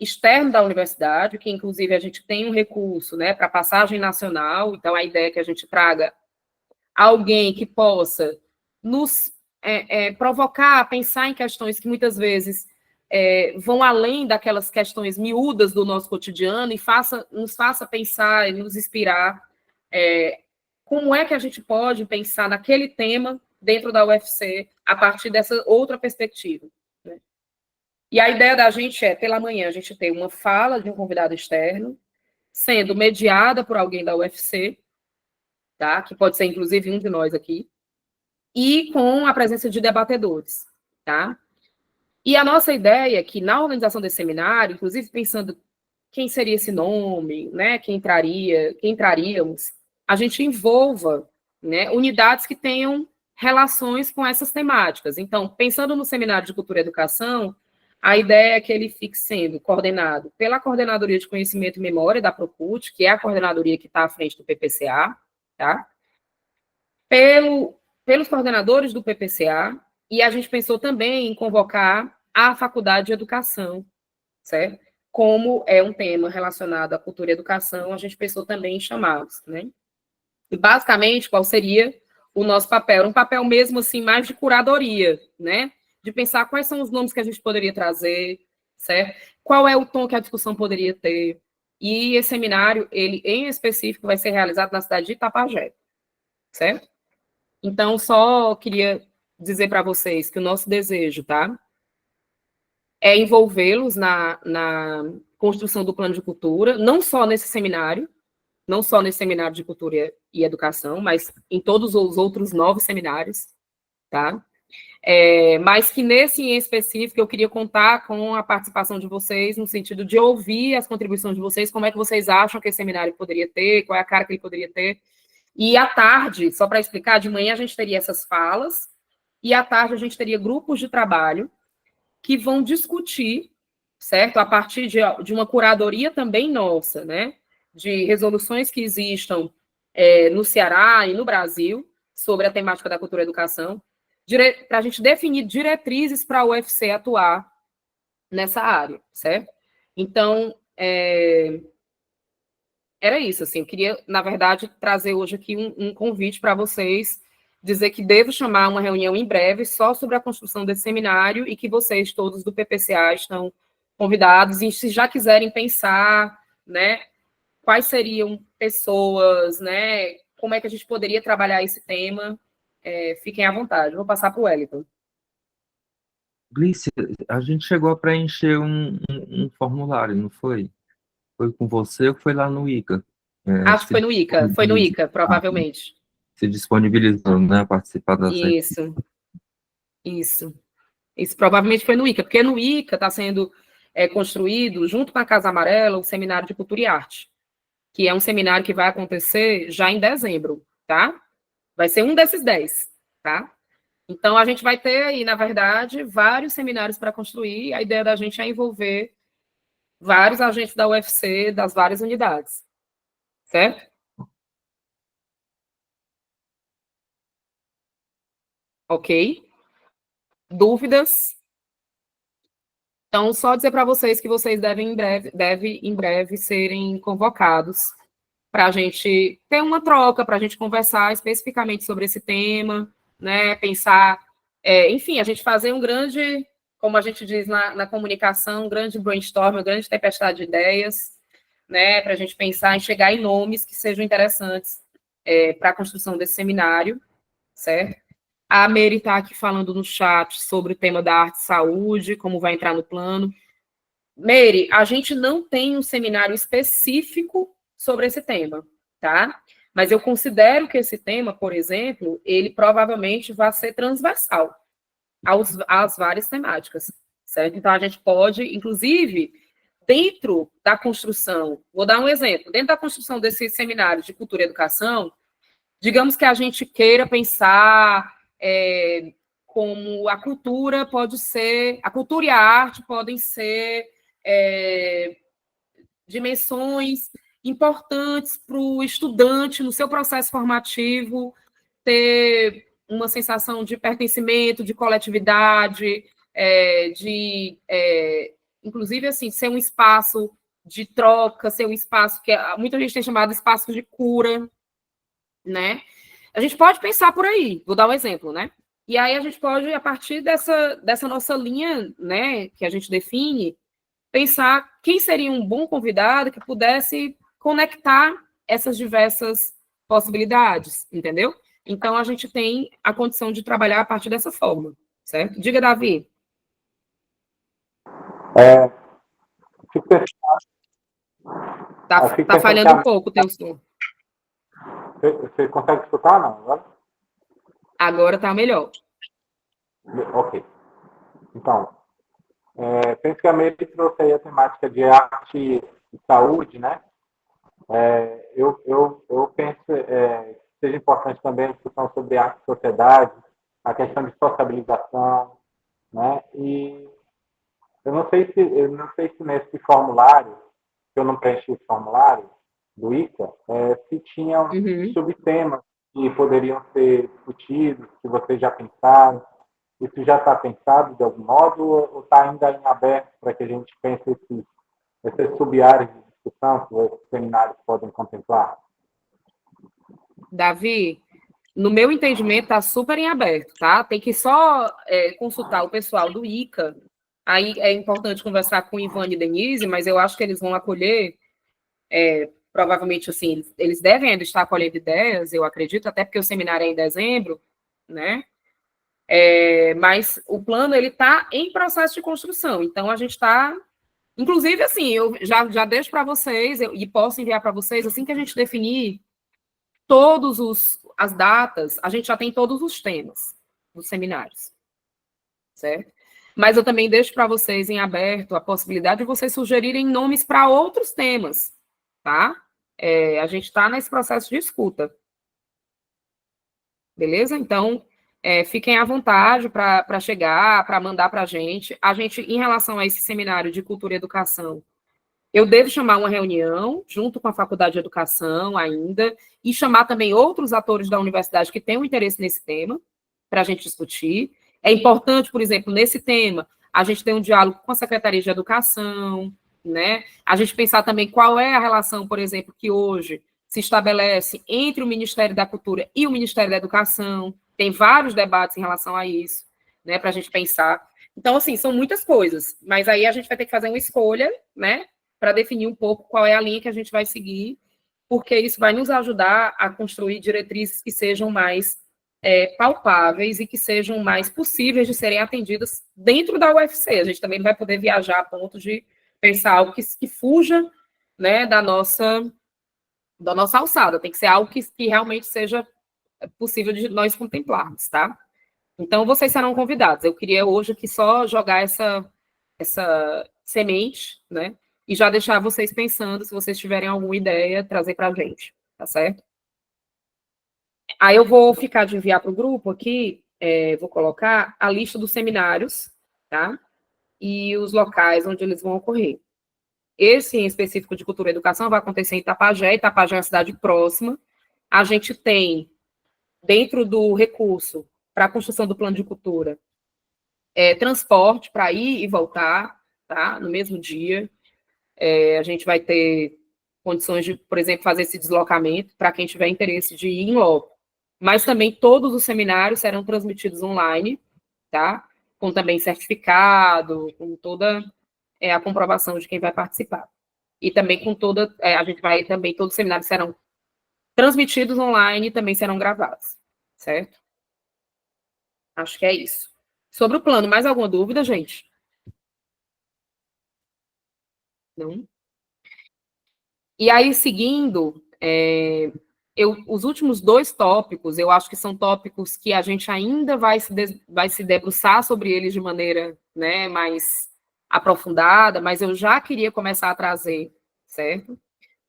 externo da universidade, que inclusive a gente tem um recurso, né, para passagem nacional, então a ideia é que a gente traga alguém que possa nos provocar a pensar em questões que muitas vezes vão além daquelas questões miúdas do nosso cotidiano e nos faça pensar e nos inspirar como é que a gente pode pensar naquele tema dentro da UFC a partir dessa outra perspectiva. Né? E a ideia da gente pela manhã, a gente ter uma fala de um convidado externo, sendo mediada por alguém da UFC, tá? Que pode ser, inclusive, um de nós aqui, e com a presença de debatedores. Tá? E a nossa ideia é que, na organização desse seminário, inclusive pensando quem seria esse nome, né? Quem entraríamos, a gente envolva, né, unidades que tenham relações com essas temáticas. Então, pensando no seminário de cultura e educação, a ideia é que ele fique sendo coordenado pela Coordenadoria de Conhecimento e Memória da Procult, que é a coordenadoria que está à frente do PPCA, tá? Pelos coordenadores do PPCA, e a gente pensou também em convocar a Faculdade de Educação, certo? Como é um tema relacionado à cultura e educação, a gente pensou também em chamá-los, né? E, basicamente, qual seria o nosso papel? Um papel mesmo, assim, mais de curadoria, né? De pensar quais são os nomes que a gente poderia trazer, certo? Qual é o tom que a discussão poderia ter. E esse seminário, ele, em específico, vai ser realizado na cidade de Itapajé, certo? Então, só queria dizer para vocês que o nosso desejo, tá? É envolvê-los na construção do plano de cultura, não só nesse seminário de cultura e educação, mas em todos os outros 9 seminários, tá? Mas que nesse em específico eu queria contar com a participação de vocês, no sentido de ouvir as contribuições de vocês, como é que vocês acham que esse seminário poderia ter, qual é a cara que ele poderia ter. E à tarde, só para explicar, de manhã a gente teria essas falas, e à tarde a gente teria grupos de trabalho que vão discutir, certo? A partir de uma curadoria também nossa, né? De resoluções que existam no Ceará e no Brasil sobre a temática da cultura e educação, para a gente definir diretrizes para a UFC atuar nessa área, certo? Então, era isso, assim, eu queria, na verdade, trazer hoje aqui um convite para vocês, dizer que devo chamar uma reunião em breve só sobre a construção desse seminário e que vocês todos do PPCA estão convidados e se já quiserem pensar, né, quais seriam pessoas, né, como é que a gente poderia trabalhar esse tema, fiquem à vontade. Vou passar para o Wellington. Glícia, a gente chegou a preencher um formulário, não foi? Foi com você ou foi lá no ICA? Acho que foi no ICA, provavelmente. Se disponibilizando, né, a participar das Isso provavelmente foi no ICA, porque no ICA está sendo construído, junto com a Casa Amarela, o Seminário de Cultura e Arte, que é um seminário que vai acontecer já em dezembro, tá? Vai ser um desses 10, tá? Então, a gente vai ter aí, na verdade, vários seminários para construir, a ideia da gente é envolver vários agentes da UFC, das várias unidades, certo? Ok? Dúvidas? Então, só dizer para vocês que vocês devem em breve serem convocados para a gente ter uma troca, para a gente conversar especificamente sobre esse tema, né? Pensar, enfim, a gente fazer um grande, como a gente diz na comunicação, um grande brainstorm, uma grande tempestade de ideias, né? Para a gente pensar em chegar em nomes que sejam interessantes para a construção desse seminário, certo? A Mary está aqui falando no chat sobre o tema da arte e saúde, como vai entrar no plano. Meire, a gente não tem um seminário específico sobre esse tema, tá? Mas eu considero que esse tema, por exemplo, ele provavelmente vai ser transversal às várias temáticas, certo? Então, a gente pode, inclusive, dentro da construção, vou dar um exemplo, dentro da construção desse seminário de cultura e educação, digamos que a gente queira pensar como a cultura pode ser, a cultura e a arte podem ser dimensões importantes para o estudante no seu processo formativo ter uma sensação de pertencimento, de coletividade, inclusive assim, ser um espaço de troca, ser um espaço que muita gente tem chamado de espaço de cura, né? A gente pode pensar por aí, vou dar um exemplo, né? E aí a gente pode, a partir dessa nossa linha, né, que a gente define, pensar quem seria um bom convidado que pudesse conectar essas diversas possibilidades, entendeu? Então, a gente tem a condição de trabalhar a partir dessa forma, certo? Diga, Davi. Fico pensando, Tá falhando um pouco o teu som. você consegue escutar, não? Agora? Agora tá melhor. Ok. Então, penso que a Meire trouxe aí a temática de arte e saúde, né? Eu penso que seja importante também a discussão sobre arte e sociedade, a questão de sociabilização, né? E eu não sei se nesse formulário, que eu não preenchi esse formulário do ICA, se tinham subtemas que poderiam ser discutidos, que vocês já pensaram. Isso já está pensado de algum modo ou está ainda em aberto para que a gente pense essas sub-áreas de discussão que os seminários podem contemplar? Davi, no meu entendimento, está super em aberto, tá? Tem que só consultar o pessoal do ICA. Aí é importante conversar com o Ivane e Denise, mas eu acho que eles vão acolher, provavelmente, assim, eles devem ainda estar acolhendo ideias, eu acredito, até porque o seminário é em dezembro, né? Mas o plano, ele está em processo de construção, então a gente está... Inclusive, assim, eu já deixo para vocês, e posso enviar para vocês, assim que a gente definir as datas, a gente já tem todos os temas dos seminários, certo? Mas eu também deixo para vocês em aberto a possibilidade de vocês sugerirem nomes para outros temas, tá? A gente está nesse processo de escuta. Beleza? Então, fiquem à vontade para chegar, para mandar para a gente. A gente, em relação a esse seminário de cultura e educação, eu devo chamar uma reunião, junto com a Faculdade de Educação ainda, e chamar também outros atores da universidade que tenham interesse nesse tema, para a gente discutir. É importante, por exemplo, nesse tema, a gente ter um diálogo com a Secretaria de Educação, né? A gente pensar também qual é a relação, por exemplo, que hoje se estabelece entre o Ministério da Cultura e o Ministério da Educação. Tem vários debates em relação a isso, né, para a gente pensar. Então, assim, são muitas coisas, mas aí a gente vai ter que fazer uma escolha, né, para definir um pouco qual é a linha que a gente vai seguir, porque isso vai nos ajudar a construir diretrizes que sejam mais palpáveis e que sejam mais possíveis de serem atendidas dentro da UFC. A gente também não vai poder viajar a ponto de pensar algo que fuja, né, da nossa alçada. Tem que ser algo que realmente seja possível de nós contemplarmos, tá? Então, vocês serão convidados. Eu queria hoje aqui só jogar essa semente, né? E já deixar vocês pensando, se vocês tiverem alguma ideia, trazer para a gente, tá certo? Aí eu vou ficar de enviar para o grupo aqui, vou colocar a lista dos seminários, tá? E os locais onde eles vão ocorrer. Esse, em específico, de cultura e educação, vai acontecer em Itapajé. Itapajé é uma cidade próxima. A gente tem, dentro do recurso para a construção do plano de cultura, transporte para ir e voltar, tá? No mesmo dia. A gente vai ter condições de, por exemplo, fazer esse deslocamento para quem tiver interesse de ir em loco. Mas também todos os seminários serão transmitidos online, tá? Com também certificado, com toda a comprovação de quem vai participar. E também com toda, a gente vai também, todos os seminários serão transmitidos online e também serão gravados, certo? Acho que é isso. Sobre o plano, mais alguma dúvida, gente? Não? E aí, seguindo, os últimos 2 tópicos, eu acho que são tópicos que a gente ainda vai se debruçar sobre eles de maneira, né, mais aprofundada, mas eu já queria começar a trazer, certo?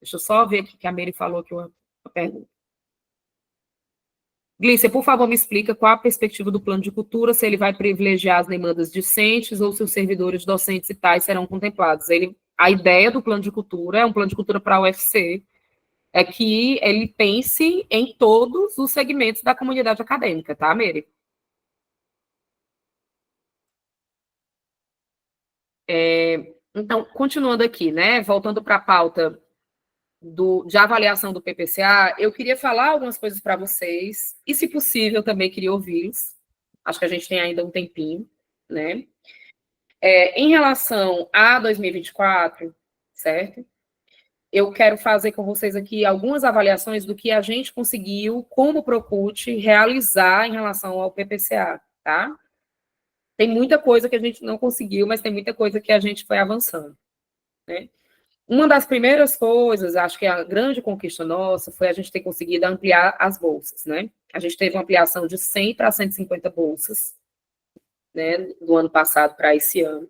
Deixa eu só ver aqui que a Mary falou aqui uma pergunta. Glícia, por favor, me explica qual a perspectiva do plano de cultura, se ele vai privilegiar as demandas discentes ou se os servidores docentes e tais serão contemplados. A ideia do plano de cultura é um plano de cultura para a UFC, é que ele pense em todos os segmentos da comunidade acadêmica, tá, Mary? Então, continuando aqui, né, voltando para a pauta de avaliação do PPCA, eu queria falar algumas coisas para vocês, e, se possível, também queria ouvi-los. Acho que a gente tem ainda um tempinho, né? Em relação a 2024, certo? Eu quero fazer com vocês aqui algumas avaliações do que a gente conseguiu, como Procult, realizar em relação ao PPCA, tá? Tem muita coisa que a gente não conseguiu, mas tem muita coisa que a gente foi avançando, né? Uma das primeiras coisas, acho que a grande conquista nossa, foi a gente ter conseguido ampliar as bolsas, né? A gente teve uma ampliação de 100 para 150 bolsas, né, do ano passado para esse ano.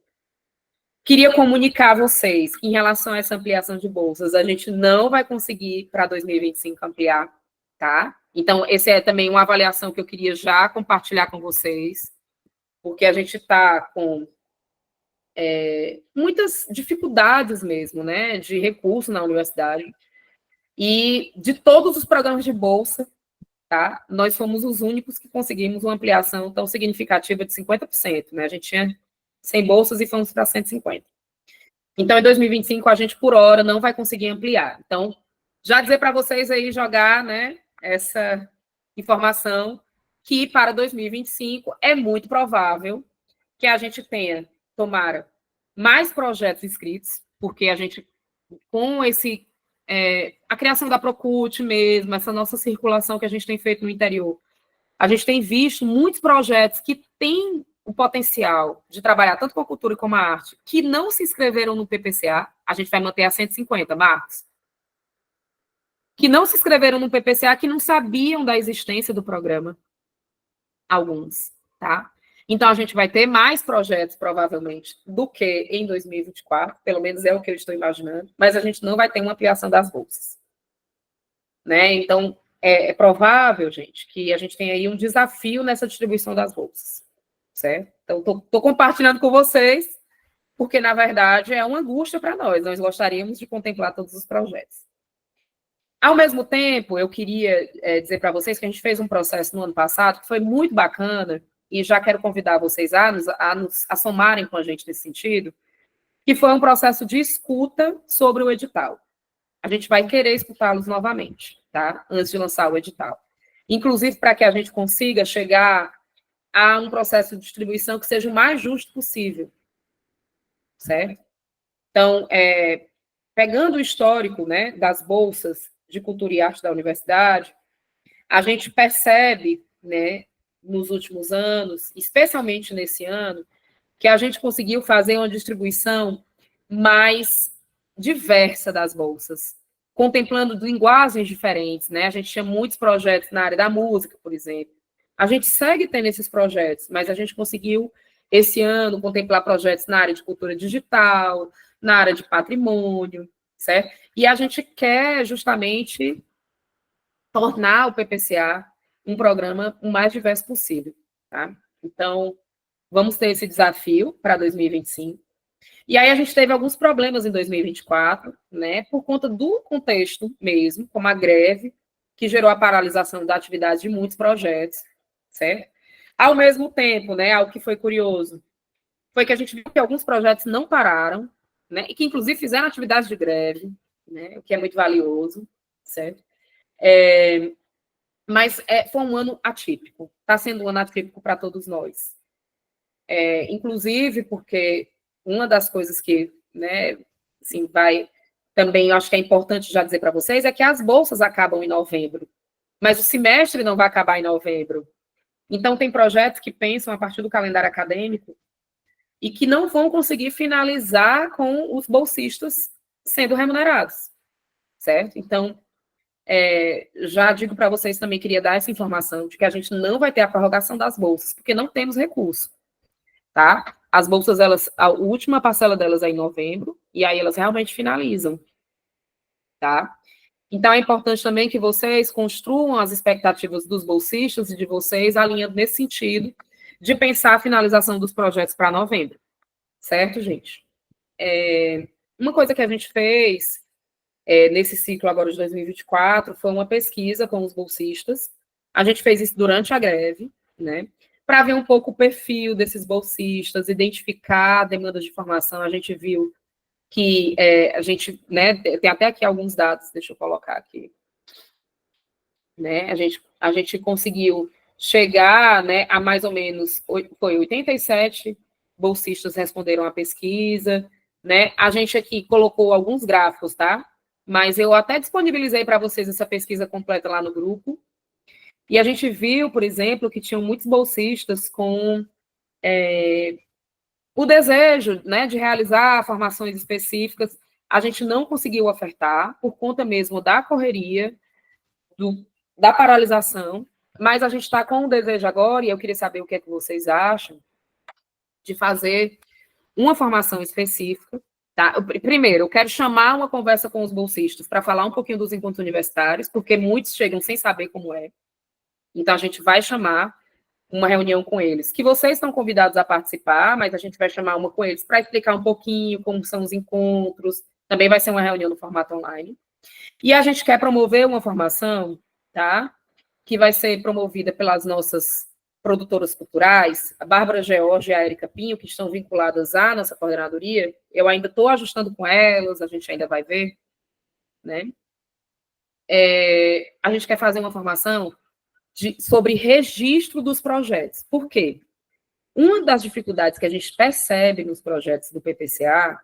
Queria comunicar a vocês que, em relação a essa ampliação de bolsas, a gente não vai conseguir para 2025 ampliar, tá? Então, essa é também uma avaliação que eu queria já compartilhar com vocês, porque a gente está com muitas dificuldades mesmo, né, de recurso na universidade, e de todos os programas de bolsa, tá? Nós fomos os únicos que conseguimos uma ampliação tão significativa de 50%, né? A gente tinha 100 bolsas e fomos para 150. Então, em 2025, a gente, por hora, não vai conseguir ampliar. Então, já dizer para vocês aí, jogar, né, essa informação, que para 2025 é muito provável que a gente tenha, tomara, mais projetos inscritos, porque a gente, com a criação da Procult mesmo, essa nossa circulação que a gente tem feito no interior, a gente tem visto muitos projetos que têm o potencial de trabalhar tanto com a cultura como a arte, que não se inscreveram no PPCA, a gente vai manter a 150, Marcos, que não se inscreveram no PPCA, que não sabiam da existência do programa, alguns, tá? Então, a gente vai ter mais projetos, provavelmente, do que em 2024, pelo menos é o que eu estou imaginando, mas a gente não vai ter uma ampliação das bolsas, né? Então, é provável, gente, que a gente tenha aí um desafio nessa distribuição das bolsas, certo? Então, estou compartilhando com vocês, porque, na verdade, é uma angústia para nós gostaríamos de contemplar todos os projetos. Ao mesmo tempo, eu queria dizer para vocês que a gente fez um processo no ano passado que foi muito bacana, e já quero convidar vocês a somarem com a gente nesse sentido, que foi um processo de escuta sobre o edital. A gente vai querer escutá-los novamente, tá? Antes de lançar o edital. Inclusive, para que a gente consiga chegar a um processo de distribuição que seja o mais justo possível, certo? Então, pegando o histórico, né, das bolsas de cultura e arte da universidade, a gente percebe, né, nos últimos anos, especialmente nesse ano, que a gente conseguiu fazer uma distribuição mais diversa das bolsas, contemplando linguagens diferentes, né? A gente tinha muitos projetos na área da música, por exemplo. A gente segue tendo esses projetos, mas a gente conseguiu, esse ano, contemplar projetos na área de cultura digital, na área de patrimônio, certo? E a gente quer, justamente, tornar o PPCA um programa o mais diverso possível, tá? Então, vamos ter esse desafio para 2025. E aí a gente teve alguns problemas em 2024, né, por conta do contexto mesmo, como a greve, que gerou a paralisação da atividade de muitos projetos, certo? Ao mesmo tempo, né, algo que foi curioso, foi que a gente viu que alguns projetos não pararam, né, e que inclusive fizeram atividade de greve, né, o que é muito valioso, certo? Mas foi um ano atípico, está sendo um ano atípico para todos nós. Inclusive porque uma das coisas que, né, assim, também, eu acho que é importante já dizer para vocês, é que as bolsas acabam em novembro, mas o semestre não vai acabar em novembro. Então, tem projetos que pensam, a partir do calendário acadêmico, e que não vão conseguir finalizar com os bolsistas sendo remunerados, certo? Então, já digo para vocês também, queria dar essa informação de que a gente não vai ter a prorrogação das bolsas, porque não temos recurso, tá? As bolsas, a última parcela delas é em novembro, e aí elas realmente finalizam, tá? Então, é importante também que vocês construam as expectativas dos bolsistas e de vocês, alinhando nesse sentido, de pensar a finalização dos projetos para novembro, certo, gente? Uma coisa que a gente fez nesse ciclo agora de 2024 foi uma pesquisa com os bolsistas. A gente fez isso durante a greve, né? Para ver um pouco o perfil desses bolsistas, identificar demandas de formação. A gente viu que a gente, né, tem até aqui alguns dados, deixa eu colocar aqui, né, a gente conseguiu chegar, né, a mais ou menos, foi 87 bolsistas responderam à pesquisa, né, a gente aqui colocou alguns gráficos, tá, mas eu até disponibilizei para vocês essa pesquisa completa lá no grupo, e a gente viu, por exemplo, que tinham muitos bolsistas com o desejo, né, de realizar formações específicas. A gente não conseguiu ofertar, por conta mesmo da correria, da paralisação, mas a gente está com o desejo agora, e eu queria saber o que é que vocês acham, de fazer uma formação específica. Tá? Primeiro, eu quero chamar uma conversa com os bolsistas para falar um pouquinho dos encontros universitários, porque muitos chegam sem saber como é. Então, a gente vai chamar uma reunião com eles, que vocês estão convidados a participar, mas a gente vai chamar uma com eles para explicar um pouquinho como são os encontros, também vai ser uma reunião no formato online. E a gente quer promover uma formação, tá? Que vai ser promovida pelas nossas produtoras culturais, a Bárbara George e a Érica Pinho, que estão vinculadas à nossa coordenadoria. Eu ainda estou ajustando com elas, a gente ainda vai ver, né? A gente quer fazer uma formação sobre registro dos projetos. Por quê? Uma das dificuldades que a gente percebe nos projetos do PPCA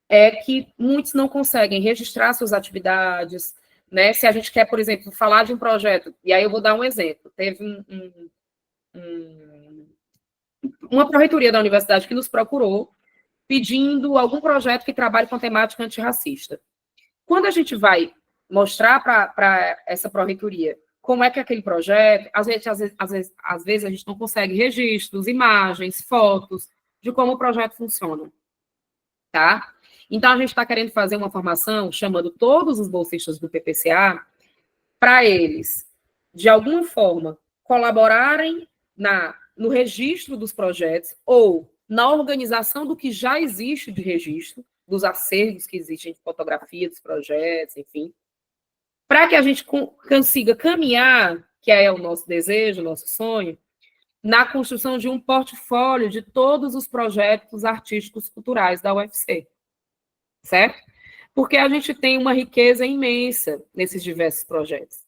é que muitos não conseguem registrar suas atividades, né? Se a gente quer, por exemplo, falar de um projeto, e aí eu vou dar um exemplo. Teve uma pró-reitoria da universidade que nos procurou pedindo algum projeto que trabalhe com temática antirracista. Quando a gente vai mostrar para essa pró-reitoria como é que é aquele projeto, às vezes a gente não consegue registros, imagens, fotos de como o projeto funciona, tá? Então, a gente está querendo fazer uma formação chamando todos os bolsistas do PPCA para eles, de alguma forma, colaborarem no registro dos projetos ou na organização do que já existe de registro, dos acervos que existem de fotografia dos projetos, enfim, para que a gente consiga caminhar, que é o nosso desejo, o nosso sonho, na construção de um portfólio de todos os projetos artísticos culturais da UFC, certo? Porque a gente tem uma riqueza imensa nesses diversos projetos,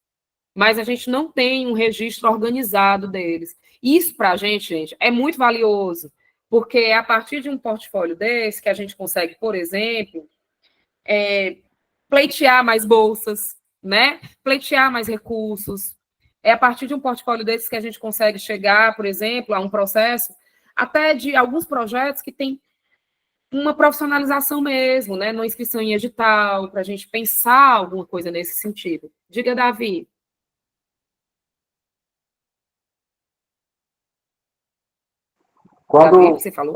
mas a gente não tem um registro organizado deles. Isso, para a gente, é muito valioso, porque é a partir de um portfólio desse que a gente consegue, por exemplo, pleitear mais bolsas, né? Pleitear mais recursos. É a partir de um portfólio desses que a gente consegue chegar, por exemplo, a um processo, até de alguns projetos que tem uma profissionalização mesmo, né? Numa inscrição em edital, para a gente pensar alguma coisa nesse sentido. Diga, Davi. Davi, você falou?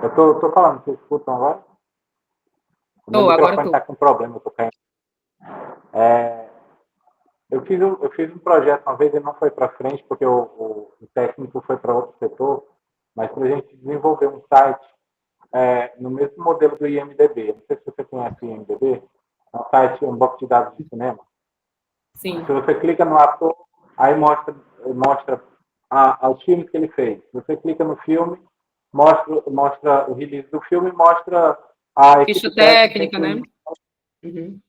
Eu tô falando, vocês escutam agora? Agora está com problema, eu tô caindo. Eu fiz um projeto uma vez, ele não foi para frente, porque o técnico foi para outro setor, mas para a gente desenvolver um site no mesmo modelo do IMDb. Não sei se você conhece o IMDb, é um site, um banco de dados de cinema. Sim. Se você clica no ator, aí mostra os filmes que ele fez. Se você clica no filme, mostra o release do filme, mostra a ficha técnica, né? Uhum.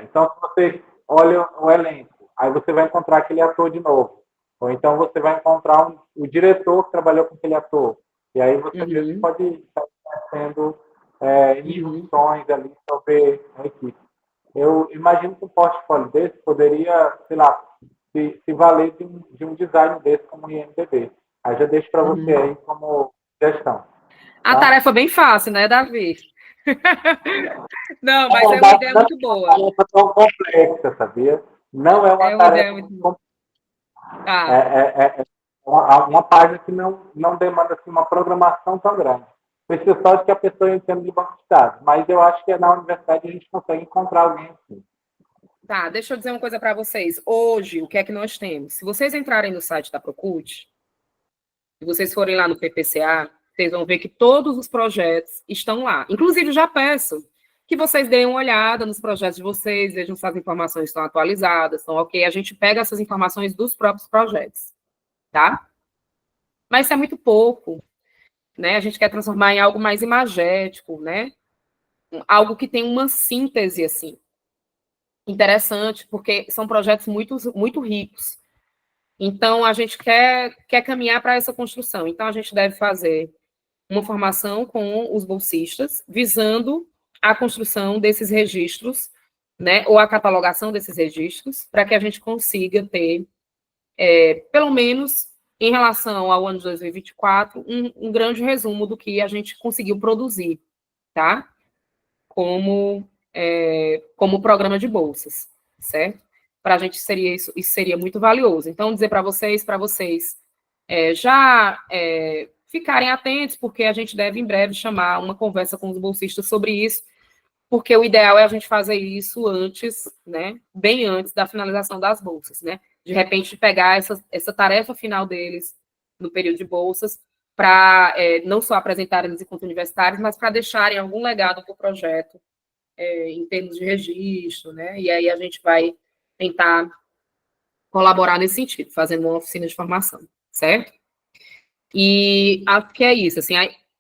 Então, se você olha o elenco, aí você vai encontrar aquele ator de novo. Ou então você vai encontrar o diretor que trabalhou com aquele ator. E aí você mesmo pode estar tendo instruções ali sobre a equipe. Eu imagino que um portfólio desse poderia, sei lá, se valer de um design desse como o IMDb. Aí já deixo para você aí como gestão. A Tá? tarefa é bem fácil, né, Davi? Não, mas é uma ideia muito boa. Não é uma tarefa tão complexa, sabia? Não é uma É uma ideia tarefa muito boa. complexa. Tá. É uma página que não demanda assim, uma programação tão grande. Precisa só de que a pessoa entenda de banco de dados. Mas eu acho que na universidade a gente consegue encontrar alguém assim. Tá, deixa eu dizer uma coisa para vocês. Hoje, o que é que nós temos? Se vocês entrarem no site da Procult, se vocês forem lá no PPCA, vocês vão ver que todos os projetos estão lá. Inclusive, já peço que vocês deem uma olhada nos projetos de vocês, vejam se as informações estão atualizadas, estão ok. A gente pega essas informações dos próprios projetos, tá? Mas isso é muito pouco, né? A gente quer transformar em algo mais imagético, né? Algo que tem uma síntese, assim, interessante, porque são projetos muito, muito ricos. Então, a gente quer caminhar para essa construção. Então, a gente deve fazer uma formação com os bolsistas, visando a construção desses registros, né, ou a catalogação desses registros, para que a gente consiga ter, pelo menos, em relação ao ano de 2024, um grande resumo do que a gente conseguiu produzir, tá? Como programa de bolsas, certo? Para a gente isso seria muito valioso. Então, dizer para vocês já ficarem atentos, porque a gente deve, em breve, chamar uma conversa com os bolsistas sobre isso, porque o ideal é a gente fazer isso antes, né, bem antes da finalização das bolsas, né? De repente, pegar essa tarefa final deles no período de bolsas, para não só apresentarem nos encontros universitários, mas para deixarem algum legado para o projeto, em termos de registro, né? E aí a gente vai tentar colaborar nesse sentido, fazendo uma oficina de formação, certo? E acho que é isso, assim.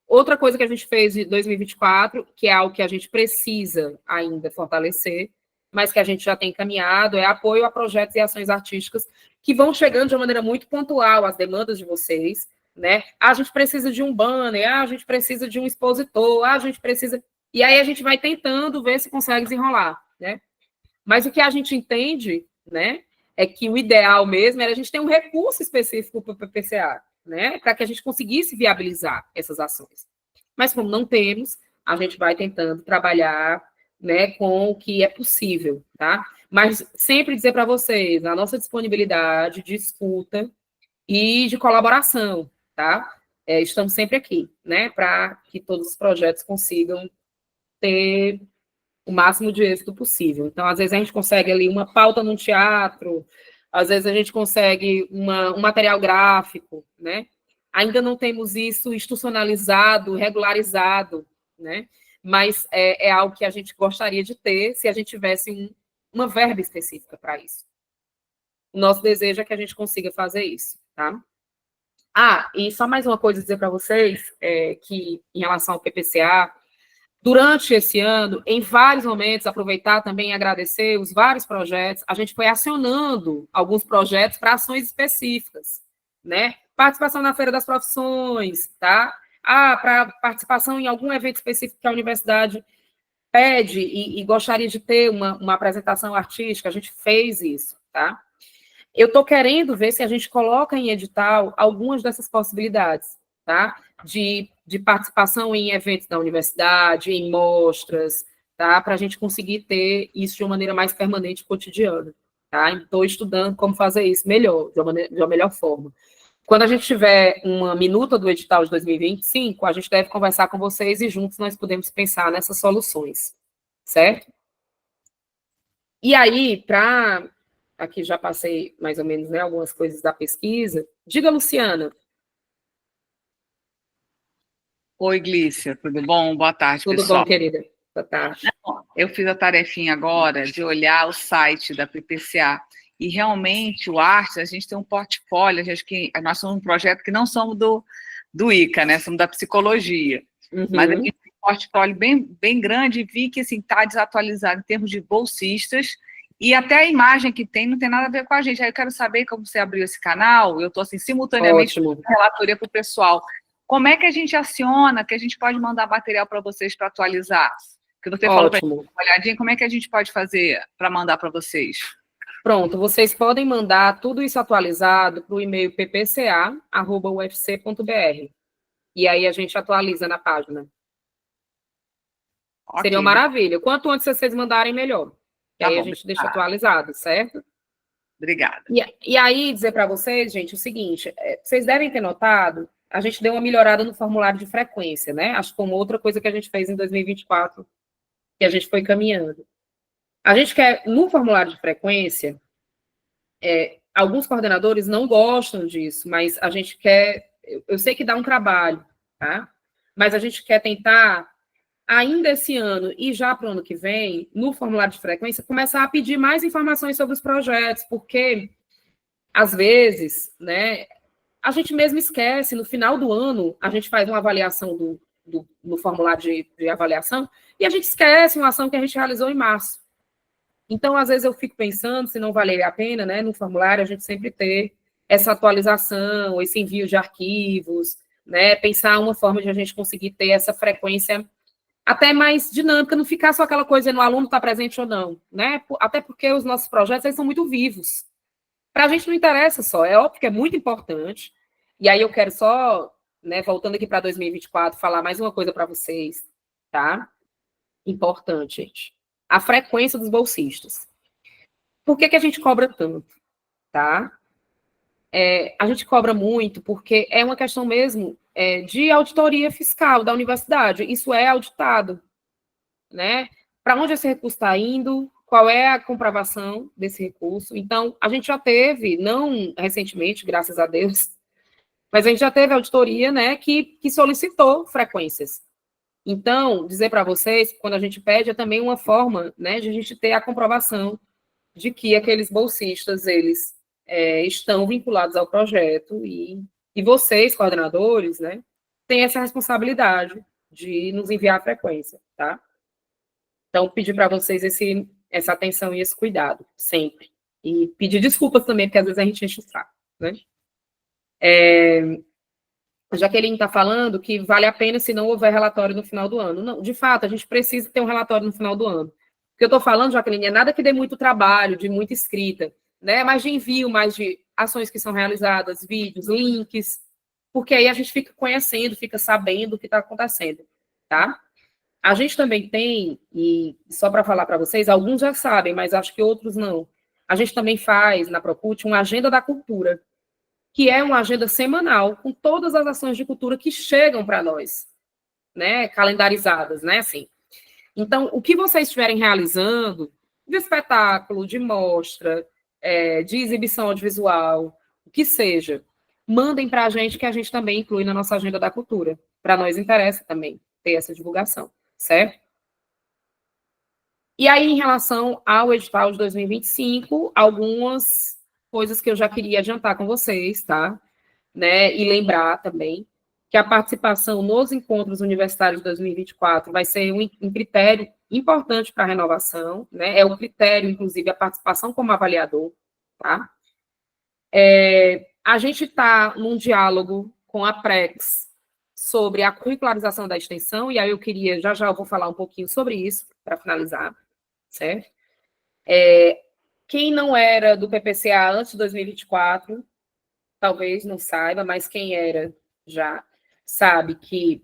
Outra coisa que a gente fez em 2024, que é algo que a gente precisa ainda fortalecer, mas que a gente já tem encaminhado, é apoio a projetos e ações artísticas que vão chegando de uma maneira muito pontual às demandas de vocês, né? A gente precisa de um banner, a gente precisa de um expositor, a gente precisa... E aí a gente vai tentando ver se consegue desenrolar, né? Mas o que a gente entende, né, é que o ideal mesmo era a gente ter um recurso específico para o PPCA, né, para que a gente conseguisse viabilizar essas ações. Mas como não temos, a gente vai tentando trabalhar, né, com o que é possível, tá? Mas sempre dizer para vocês a nossa disponibilidade de escuta e de colaboração, tá? Estamos sempre aqui, né, para que todos os projetos consigam ter o máximo de êxito possível. Então, às vezes, a gente consegue ali uma pauta num teatro, às vezes a gente consegue um material gráfico, né? Ainda não temos isso institucionalizado, regularizado, né? Mas é algo que a gente gostaria de ter se a gente tivesse uma verba específica para isso. O nosso desejo é que a gente consiga fazer isso, tá? E só mais uma coisa dizer para vocês, que em relação ao PPCA, durante esse ano, em vários momentos, aproveitar também e agradecer os vários projetos, a gente foi acionando alguns projetos para ações específicas, né? Participação na Feira das Profissões, tá? Para participação em algum evento específico que a universidade pede e gostaria de ter uma apresentação artística, a gente fez isso, tá? Eu estou querendo ver se a gente coloca em edital algumas dessas possibilidades, tá? De participação em eventos da universidade, em mostras, tá? Para a gente conseguir ter isso de uma maneira mais permanente e cotidiana, tá? Estou estudando como fazer isso melhor, de uma melhor forma. Quando a gente tiver uma minuta do edital de 2025, a gente deve conversar com vocês e juntos nós podemos pensar nessas soluções, certo? E aí, aqui já passei mais ou menos, né, algumas coisas da pesquisa. Diga, Luciana. Oi, Glícia, tudo bom? Boa tarde, Tudo pessoal. bom, querida? Boa tarde. Eu fiz a tarefinha agora de olhar o site da PPCA e realmente o Arte, a gente tem um portfólio, nós somos um projeto que não somos do ICA, né? Somos da psicologia. Uhum. Mas a gente tem um portfólio bem grande e vi que assim, está desatualizado em termos de bolsistas e até a imagem que tem não tem nada a ver com a gente. Aí eu quero saber como você abriu esse canal, eu estou assim, simultaneamente Ótimo. relatoria para o pessoal. Como é que a gente aciona, que a gente pode mandar material para vocês para atualizar? Que você falou para a gente dar uma olhadinha, como é que a gente pode fazer para mandar para vocês? Pronto, vocês podem mandar tudo isso atualizado para o e-mail ppca@ufc.br, e aí a gente atualiza na página. Ok, Seria uma maravilha. Quanto antes vocês mandarem, melhor. E Tá aí a bom, gente deixa obrigada. atualizado, certo? Obrigada. E aí, dizer para vocês, gente, o seguinte, vocês devem ter notado, a gente deu uma melhorada no formulário de frequência, né? Acho que foi uma outra coisa que a gente fez em 2024, que a gente foi caminhando. A gente quer, no formulário de frequência, alguns coordenadores não gostam disso, mas a gente quer, eu sei que dá um trabalho, tá? Mas a gente quer tentar, ainda esse ano e já para o ano que vem, no formulário de frequência, começar a pedir mais informações sobre os projetos, porque, às vezes, né, a gente mesmo esquece, no final do ano, a gente faz uma avaliação no formulário de avaliação, e a gente esquece uma ação que a gente realizou em março. Então, às vezes, eu fico pensando se não valeria a pena, né, no formulário, a gente sempre ter essa atualização, esse envio de arquivos, né, pensar uma forma de a gente conseguir ter essa frequência até mais dinâmica, não ficar só aquela coisa no aluno está presente ou não, né? Até porque os nossos projetos eles são muito vivos. Para a gente não interessa só, é óbvio que é muito importante. E aí eu quero só, né, voltando aqui para 2024, falar mais uma coisa para vocês, tá? Importante, gente. A frequência dos bolsistas. Por que a gente cobra tanto, tá? A gente cobra muito porque é uma questão mesmo de auditoria fiscal da universidade. Isso é auditado, né? Para onde esse recurso está indo? Qual é a comprovação desse recurso? Então, a gente já teve, não recentemente, graças a Deus, mas a gente já teve auditoria, né, que solicitou frequências. Então, dizer para vocês, quando a gente pede, é também uma forma, né, de a gente ter a comprovação de que aqueles bolsistas, eles estão vinculados ao projeto e vocês, coordenadores, né, têm essa responsabilidade de nos enviar a frequência, tá? Então, pedir para vocês essa atenção e esse cuidado, sempre. E pedir desculpas também, porque às vezes a gente enche o saco, né? A Jaqueline está falando que vale a pena se não houver relatório no final do ano. Não, de fato, a gente precisa ter um relatório no final do ano. O que eu estou falando, Jaqueline, é nada que dê muito trabalho, de muita escrita, né? Mais de envio, mais de ações que são realizadas, vídeos, links, porque aí a gente fica conhecendo, fica sabendo o que está acontecendo, tá? A gente também tem, e só para falar para vocês, alguns já sabem, mas acho que outros não. A gente também faz, na Procult, uma agenda da cultura, que é uma agenda semanal, com todas as ações de cultura que chegam para nós, né, calendarizadas, né, assim. Então, o que vocês estiverem realizando, de espetáculo, de mostra, de exibição audiovisual, o que seja, mandem para a gente, que a gente também inclui na nossa agenda da cultura. Para nós interessa também ter essa divulgação, certo? E aí, em relação ao edital de 2025, algumas coisas que eu já queria adiantar com vocês, tá? Né? E lembrar também que a participação nos encontros universitários de 2024 vai ser um critério importante para a renovação, né? É o critério, inclusive, a participação como avaliador, tá? A gente está num diálogo com a Prex sobre a curricularização da extensão, e aí eu queria, já eu vou falar um pouquinho sobre isso, para finalizar, certo? Quem não era do PPCA antes de 2024, talvez não saiba, mas quem era já sabe que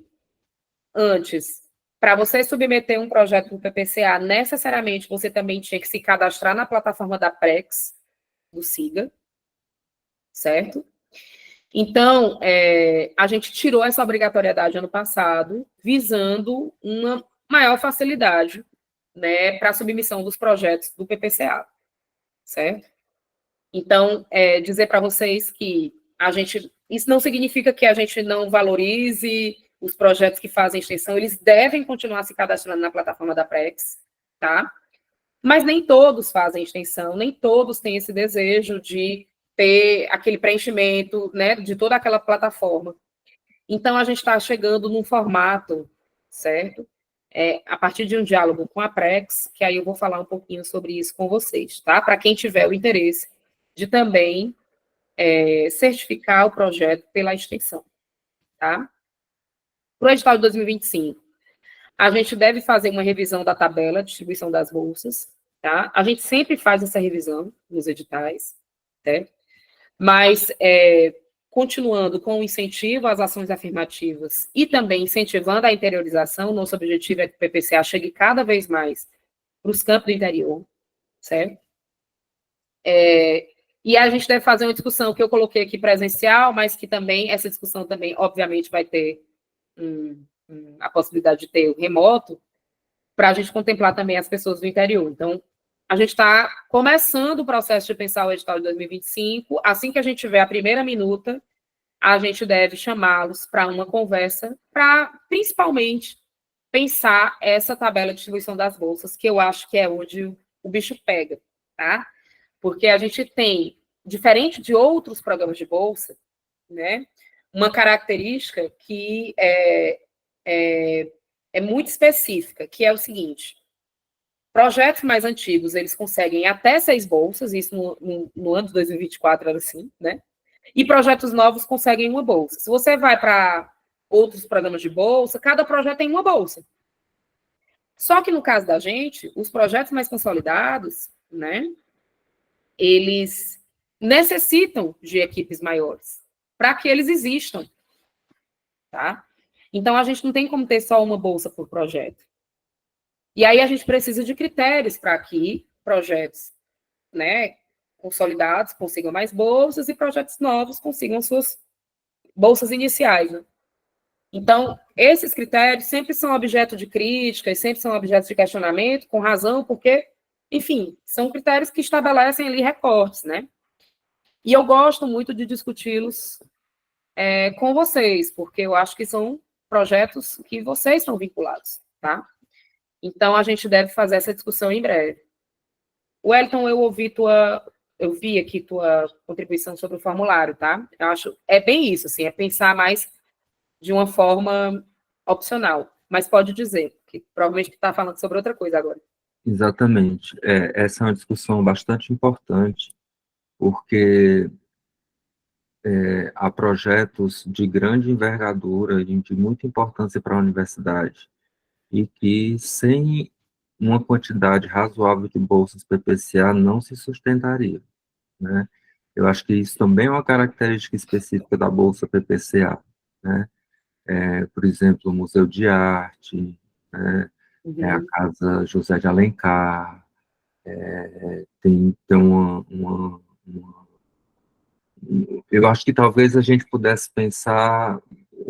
antes, para você submeter um projeto do PPCA, necessariamente você também tinha que se cadastrar na plataforma da Prex, do SIGA, certo? Então, a gente tirou essa obrigatoriedade ano passado, visando uma maior facilidade, né, para a submissão dos projetos do PPCA, certo? Então, dizer para vocês que isso não significa que a gente não valorize os projetos que fazem extensão, eles devem continuar se cadastrando na plataforma da Prex, tá? Mas nem todos fazem extensão, nem todos têm esse desejo de ter aquele preenchimento, né, de toda aquela plataforma. Então, a gente está chegando num formato, certo? A partir de um diálogo com a Prex, que aí eu vou falar um pouquinho sobre isso com vocês, tá? Para quem tiver o interesse de também certificar o projeto pela extensão, tá? Para o edital de 2025, a gente deve fazer uma revisão da tabela de distribuição das bolsas, tá? A gente sempre faz essa revisão nos editais, certo? Mas continuando com o incentivo às ações afirmativas e também incentivando a interiorização. Nosso objetivo é que o PPCA chegue cada vez mais para os campos do interior, certo? E a gente deve fazer uma discussão que eu coloquei aqui presencial, mas que também, essa discussão também, obviamente, vai ter a possibilidade de ter o remoto, para a gente contemplar também as pessoas do interior. Então, a gente está começando o processo de pensar o edital de 2025. Assim que a gente tiver a primeira minuta, a gente deve chamá-los para uma conversa, para, principalmente, pensar essa tabela de distribuição das bolsas, que eu acho que é onde o bicho pega, tá? Porque a gente tem, diferente de outros programas de bolsa, né, uma característica que é muito específica, que é o seguinte: projetos mais antigos, eles conseguem até 6 bolsas, isso no ano de 2024 era assim, né? E projetos novos conseguem uma bolsa. Se você vai para outros programas de bolsa, cada projeto tem uma bolsa. Só que no caso da gente, os projetos mais consolidados, né, eles necessitam de equipes maiores para que eles existam, tá? Então, a gente não tem como ter só uma bolsa por projeto. E aí a gente precisa de critérios para que projetos, né, consolidados consigam mais bolsas e projetos novos consigam suas bolsas iniciais, né? Então, esses critérios sempre são objeto de crítica e sempre são objeto de questionamento, com razão, porque, enfim, são critérios que estabelecem ali recortes, né? E eu gosto muito de discuti-los com vocês, porque eu acho que são projetos que vocês estão vinculados, tá? Então, a gente deve fazer essa discussão em breve. Wellington, eu vi aqui tua contribuição sobre o formulário, tá? Eu acho, é bem isso, assim, é pensar mais de uma forma opcional, mas pode dizer, que provavelmente tu está falando sobre outra coisa agora. Exatamente. Essa é uma discussão bastante importante, porque há projetos de grande envergadura e de muita importância para a universidade, e que sem uma quantidade razoável de bolsas PPCA não se sustentaria, né? Eu acho que isso também é uma característica específica da bolsa PPCA, né? Por exemplo, o Museu de Arte, né? A Casa José de Alencar, tem eu acho que talvez a gente pudesse pensar,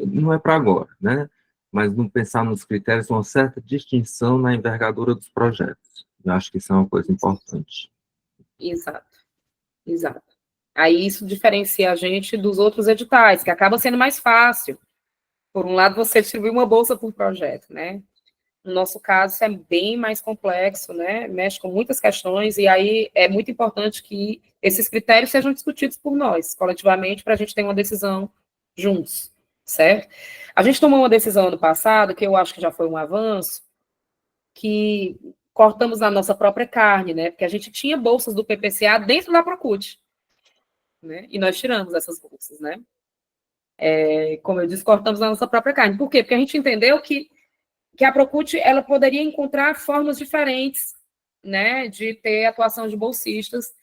não é para agora, né? Mas não pensar nos critérios, uma certa distinção na envergadura dos projetos. Eu acho que isso é uma coisa importante. Exato, exato. Aí isso diferencia a gente dos outros editais, que acaba sendo mais fácil. Por um lado, você distribui uma bolsa por projeto, né? No nosso caso, isso é bem mais complexo, né? Mexe com muitas questões, e aí é muito importante que esses critérios sejam discutidos por nós, coletivamente, para a gente ter uma decisão juntos, certo? A gente tomou uma decisão ano passado, que eu acho que já foi um avanço, que cortamos na nossa própria carne, né? Porque a gente tinha bolsas do PPCA dentro da Procute, né? E nós tiramos essas bolsas, né? Como eu disse, cortamos na nossa própria carne. Por quê? Porque a gente entendeu que a Procute ela poderia encontrar formas diferentes, né, de ter atuação de bolsistas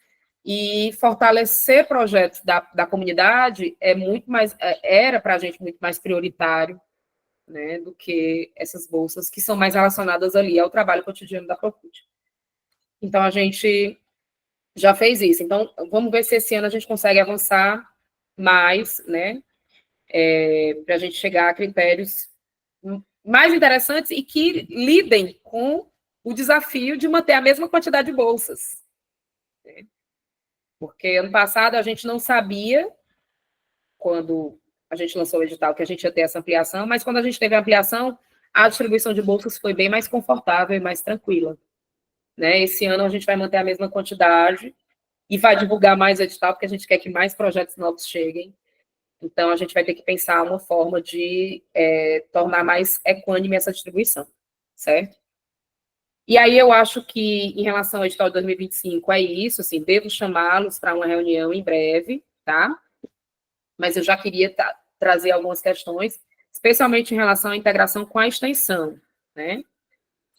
e fortalecer projetos da comunidade era para a gente muito mais prioritário, né, do que essas bolsas que são mais relacionadas ali ao trabalho cotidiano da Procute. Então, a gente já fez isso. Então, vamos ver se esse ano a gente consegue avançar mais, né, para a gente chegar a critérios mais interessantes e que lidem com o desafio de manter a mesma quantidade de bolsas. Porque ano passado a gente não sabia, quando a gente lançou o edital, que a gente ia ter essa ampliação, mas quando a gente teve a ampliação, a distribuição de bolsas foi bem mais confortável e mais tranquila, né? Esse ano a gente vai manter a mesma quantidade e vai divulgar mais o edital, porque a gente quer que mais projetos novos cheguem. Então, a gente vai ter que pensar uma forma de tornar mais equânime essa distribuição, certo? E aí, eu acho que, em relação ao edital de 2025, é isso, assim, devo chamá-los para uma reunião em breve, tá? Mas eu já queria trazer algumas questões, especialmente em relação à integração com a extensão, né?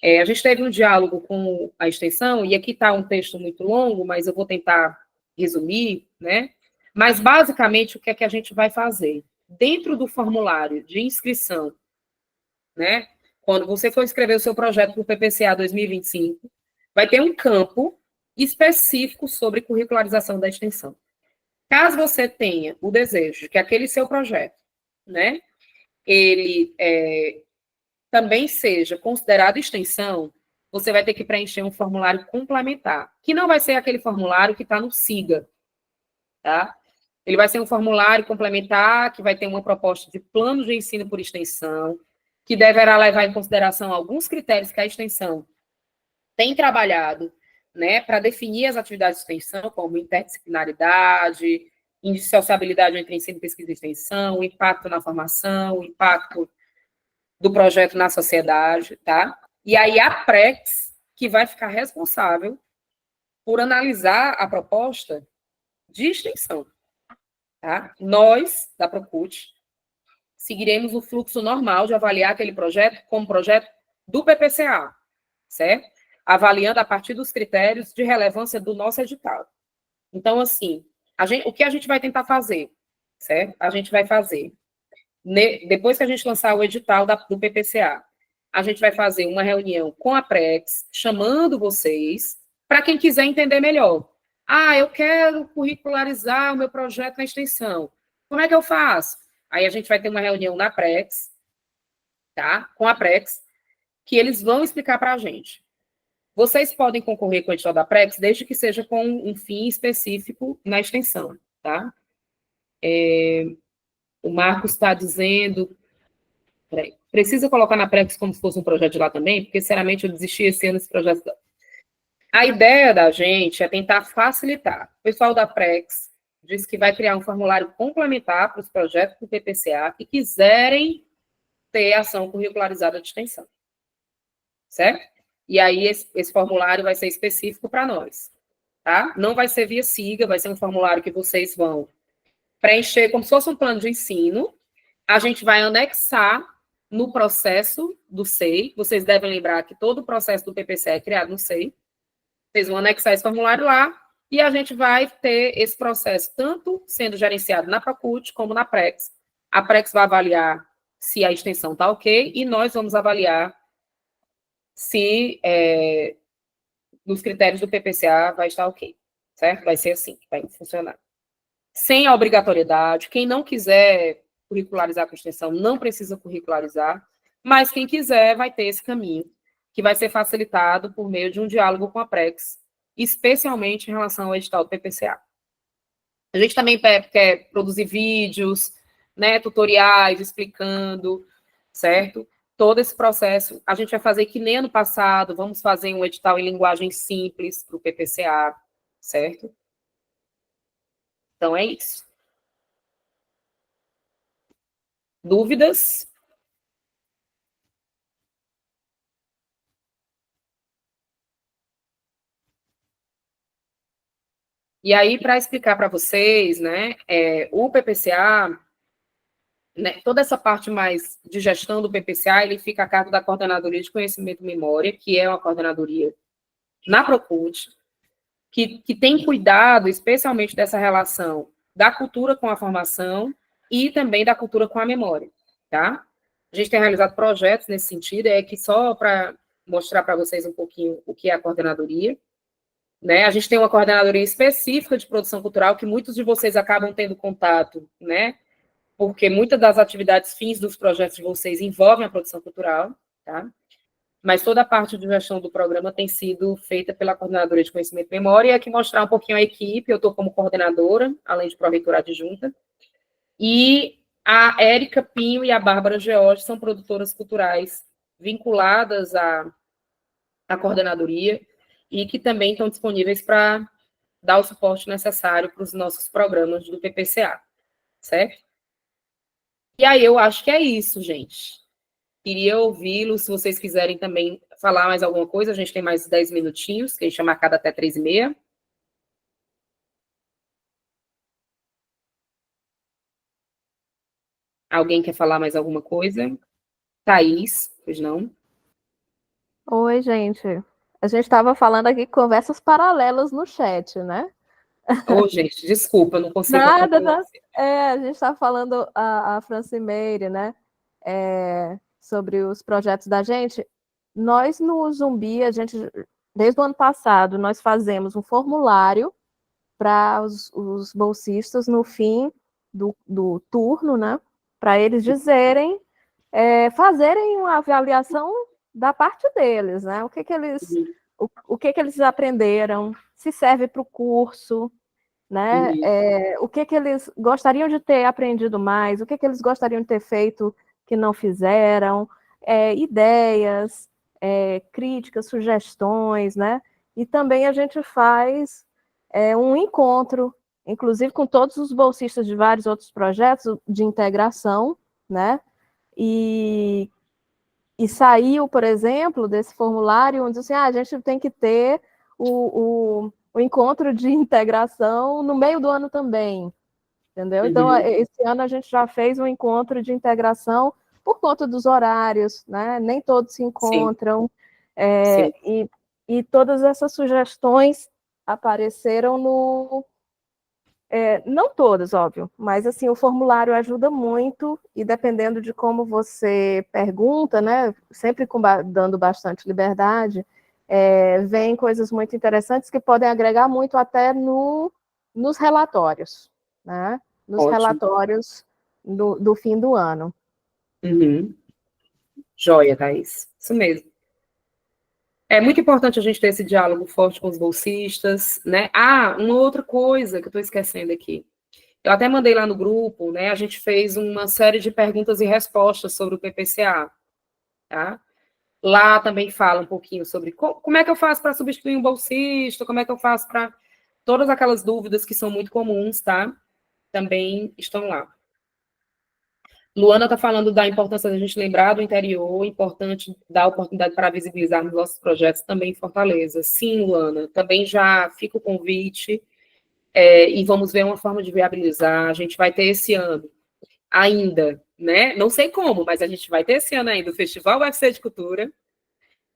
A gente teve um diálogo com a extensão, e aqui está um texto muito longo, mas eu vou tentar resumir, né? Mas, basicamente, o que é que a gente vai fazer? Dentro do formulário de inscrição, né? Quando você for escrever o seu projeto para o PPCA 2025, vai ter um campo específico sobre curricularização da extensão. Caso você tenha o desejo de que aquele seu projeto, né, ele também seja considerado extensão, você vai ter que preencher um formulário complementar, que não vai ser aquele formulário que está no SIGA, tá? Ele vai ser um formulário complementar, que vai ter uma proposta de plano de ensino por extensão, que deverá levar em consideração alguns critérios que a extensão tem trabalhado, né, para definir as atividades de extensão, como interdisciplinaridade, indissociabilidade entre ensino, pesquisa e extensão, impacto na formação, impacto do projeto na sociedade, tá? E aí a PREX, que vai ficar responsável por analisar a proposta de extensão, tá? Nós, da Procult, seguiremos o fluxo normal de avaliar aquele projeto como projeto do PPCA, certo? Avaliando a partir dos critérios de relevância do nosso edital. Então, assim, o que a gente vai tentar fazer, certo? A gente vai fazer, depois que a gente lançar o edital do PPCA, a gente vai fazer uma reunião com a PREX, chamando vocês, para quem quiser entender melhor. Ah, eu quero curricularizar o meu projeto na extensão. Como é que eu faço? Aí a gente vai ter uma reunião na PREX, tá? Com a PREX, que eles vão explicar para a gente. Vocês podem concorrer com o edital da PREX, desde que seja com um fim específico na extensão, tá? O Marcos está dizendo... Peraí, precisa colocar na PREX como se fosse um projeto de lá também? Porque, sinceramente, eu desisti esse ano desse projeto. A ideia da gente é tentar facilitar. O pessoal da PREX diz que vai criar um formulário complementar para os projetos do PPCA que quiserem ter ação curricularizada de extensão. Certo? E aí, esse formulário vai ser específico para nós. Tá? Não vai ser via SIGA, vai ser um formulário que vocês vão preencher como se fosse um plano de ensino. A gente vai anexar no processo do SEI. Vocês devem lembrar que todo o processo do PPCA é criado no SEI. Vocês vão anexar esse formulário lá e a gente vai ter esse processo tanto sendo gerenciado na Procult como na PREX. A PREX vai avaliar se a extensão está ok e nós vamos avaliar se nos critérios do PPCA vai estar ok, certo? Vai ser assim que vai funcionar. Sem a obrigatoriedade, quem não quiser curricularizar com extensão não precisa curricularizar, mas quem quiser vai ter esse caminho, que vai ser facilitado por meio de um diálogo com a PREX, especialmente em relação ao edital do PPCA. A gente também quer produzir vídeos, né, tutoriais explicando, certo? Todo esse processo, a gente vai fazer que nem ano passado, vamos fazer um edital em linguagem simples para o PPCA, certo? Então, é isso. Dúvidas? E aí, para explicar para vocês, né, o PPCA, né, toda essa parte mais de gestão do PPCA, ele fica a cargo da Coordenadoria de Conhecimento e Memória, que é uma coordenadoria na Procult, que tem cuidado especialmente dessa relação da cultura com a formação e também da cultura com a memória, tá? A gente tem realizado projetos nesse sentido, que só para mostrar para vocês um pouquinho o que é a coordenadoria, né? A gente tem uma coordenadoria específica de produção cultural que muitos de vocês acabam tendo contato, né? Porque muitas das atividades fins dos projetos de vocês envolvem a produção cultural, tá? Mas toda a parte de gestão do programa tem sido feita pela Coordenadoria de Conhecimento e Memória, e aqui mostrar um pouquinho a equipe, eu estou como coordenadora, além de pró-reitora adjunta, e a Érica Pinho e a Bárbara George são produtoras culturais vinculadas à coordenadoria, e que também estão disponíveis para dar o suporte necessário para os nossos programas do PPCA, certo? E aí eu acho que é isso, gente. Queria ouvi-los, se vocês quiserem também falar mais alguma coisa, a gente tem mais 10 minutinhos, que a gente é marcado até 3h30. Alguém quer falar mais alguma coisa? Thaís, pois não? Oi, gente. A gente estava falando aqui conversas paralelas no chat, né? Ô, gente, desculpa, eu não consigo Nada, acompanhar. a gente está falando a Francimeire, né? Sobre os projetos da gente. Nós no Zumbi, desde o ano passado, nós fazemos um formulário para os bolsistas no fim do turno, né? Para eles dizerem, fazerem uma avaliação da parte deles, né? O que eles aprenderam, se serve para o curso, né? O que eles gostariam de ter aprendido mais, o que eles gostariam de ter feito que não fizeram, ideias, críticas, sugestões, né? E também a gente faz um encontro, inclusive com todos os bolsistas de vários outros projetos de integração, né? E saiu, por exemplo, desse formulário onde assim, a gente tem que ter o encontro de integração no meio do ano também, entendeu? Então, esse ano a gente já fez um encontro de integração por conta dos horários, né? Nem todos se encontram, e todas essas sugestões apareceram não todas, óbvio, mas assim, o formulário ajuda muito, e dependendo de como você pergunta, né, sempre dando bastante liberdade, vem coisas muito interessantes que podem agregar muito até nos relatórios, né? Nos Ótimo. relatórios do fim do ano. Joia, Thaís. Isso mesmo. É muito importante a gente ter esse diálogo forte com os bolsistas, né? Uma outra coisa que eu estou esquecendo aqui. Eu até mandei lá no grupo, né? A gente fez uma série de perguntas e respostas sobre o PPCA, tá? Lá também fala um pouquinho sobre como é que eu faço para substituir um bolsista, como é que eu faço para... Todas aquelas dúvidas que são muito comuns, tá? Também estão lá. Luana está falando da importância da gente lembrar do interior, importante dar oportunidade para visibilizar nos nossos projetos também em Fortaleza. Sim, Luana, também já fica o convite, e vamos ver uma forma de viabilizar. A gente vai ter esse ano ainda, né? Não sei como, mas a gente vai ter esse ano ainda o Festival UFC de Cultura.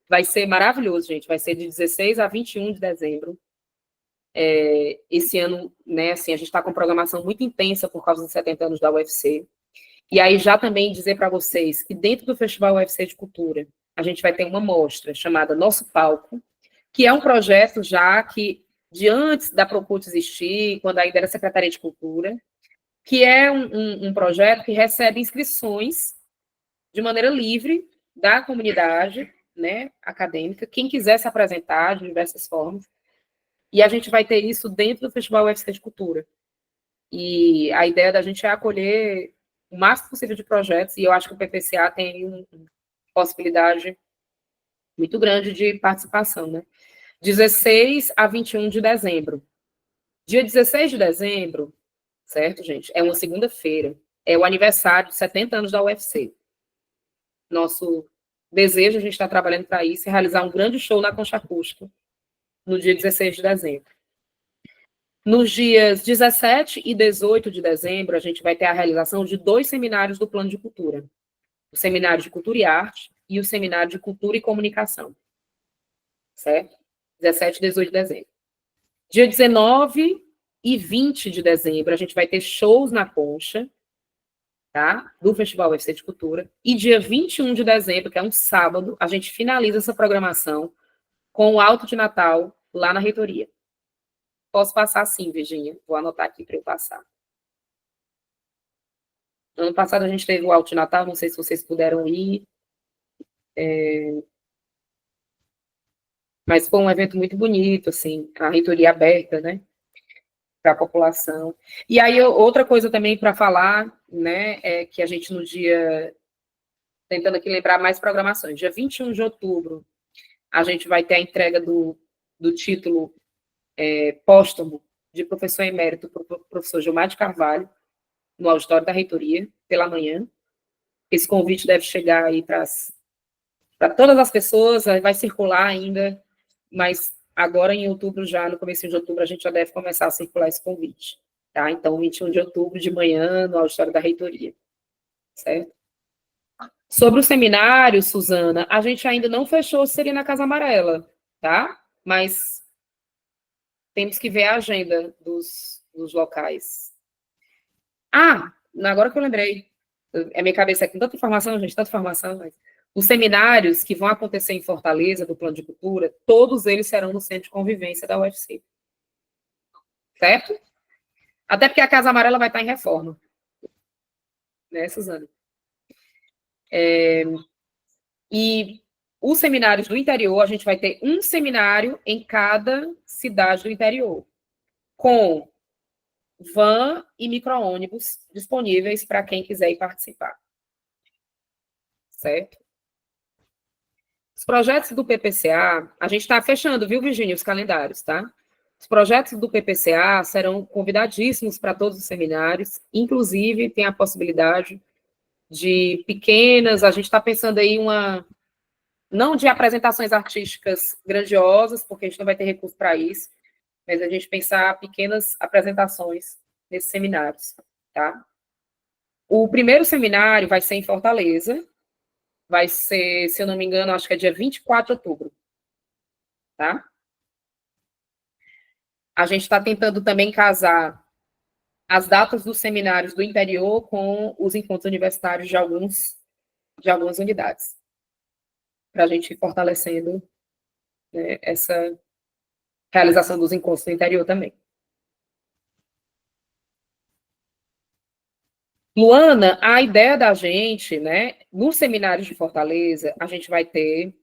Vai ser maravilhoso, gente. Vai ser de 16 a 21 de dezembro. Esse ano, né, assim, a gente está com programação muito intensa por causa dos 70 anos da UFC. E aí já também dizer para vocês que dentro do Festival UFC de Cultura, a gente vai ter uma mostra chamada Nosso Palco, que é um projeto já que, de antes da Propult existir, quando ainda era Secretaria de Cultura, que é um projeto que recebe inscrições de maneira livre da comunidade, né, acadêmica, quem quiser se apresentar de diversas formas, e a gente vai ter isso dentro do Festival UFC de Cultura. E a ideia da gente é acolher o máximo possível de projetos, e eu acho que o PPCA tem uma possibilidade muito grande de participação, né? 16 a 21 de dezembro. Dia 16 de dezembro, certo, gente? É uma segunda-feira. É o aniversário de 70 anos da UFC. Nosso desejo, a gente está trabalhando para isso, é realizar um grande show na Concha Acústica, no dia 16 de dezembro. Nos dias 17 e 18 de dezembro, a gente vai ter a realização de 2 seminários do Plano de Cultura. O Seminário de Cultura e Arte e o Seminário de Cultura e Comunicação. Certo? 17 e 18 de dezembro. Dia 19 e 20 de dezembro, a gente vai ter shows na Concha, tá? Do Festival UFC de Cultura. E dia 21 de dezembro, que é um sábado, a gente finaliza essa programação com o Alto de Natal lá na reitoria. Posso passar sim, Virginia. Vou anotar aqui para eu passar. Ano passado a gente teve o Alto de Natal, não sei se vocês puderam ir. Mas foi um evento muito bonito, assim, a reitoria aberta, né, para a população. E aí, outra coisa também para falar, né, é que a gente no dia, tentando aqui lembrar mais programações, dia 21 de outubro, a gente vai ter a entrega do título póstumo de professor emérito para o professor Gilmar de Carvalho, no auditório da reitoria, pela manhã. Esse convite deve chegar aí para todas as pessoas, vai circular ainda, mas agora em outubro, já no começo de outubro, a gente já deve começar a circular esse convite, tá? Então, 21 de outubro, de manhã, no auditório da reitoria, certo? Sobre o seminário, Suzana, a gente ainda não fechou se seria na Casa Amarela, tá? Mas temos que ver a agenda dos locais. Agora que eu lembrei, minha cabeça é com tanta informação, gente, tanta informação, mas os seminários que vão acontecer em Fortaleza, do Plano de Cultura, todos eles serão no Centro de Convivência da UFC. Certo? Até porque a Casa Amarela vai estar em reforma. Né, Suzana? E os seminários do interior, a gente vai ter um seminário em cada cidade do interior, com van e micro-ônibus disponíveis para quem quiser ir participar. Certo? Os projetos do PPCA, a gente está fechando, viu, Virgínia, os calendários, tá? Os projetos do PPCA serão convidadíssimos para todos os seminários, inclusive tem a possibilidade de pequenas, a gente está pensando aí não de apresentações artísticas grandiosas, porque a gente não vai ter recurso para isso, mas a gente pensar pequenas apresentações nesses seminários, tá? O primeiro seminário vai ser em Fortaleza, vai ser, se eu não me engano, acho que é dia 24 de outubro, tá? A gente está tentando também casar as datas dos seminários do interior com os encontros universitários de algumas unidades, para a gente ir fortalecendo, né, essa realização dos encontros no interior também. Luana, a ideia da gente, né, nos seminários de Fortaleza, a gente vai ter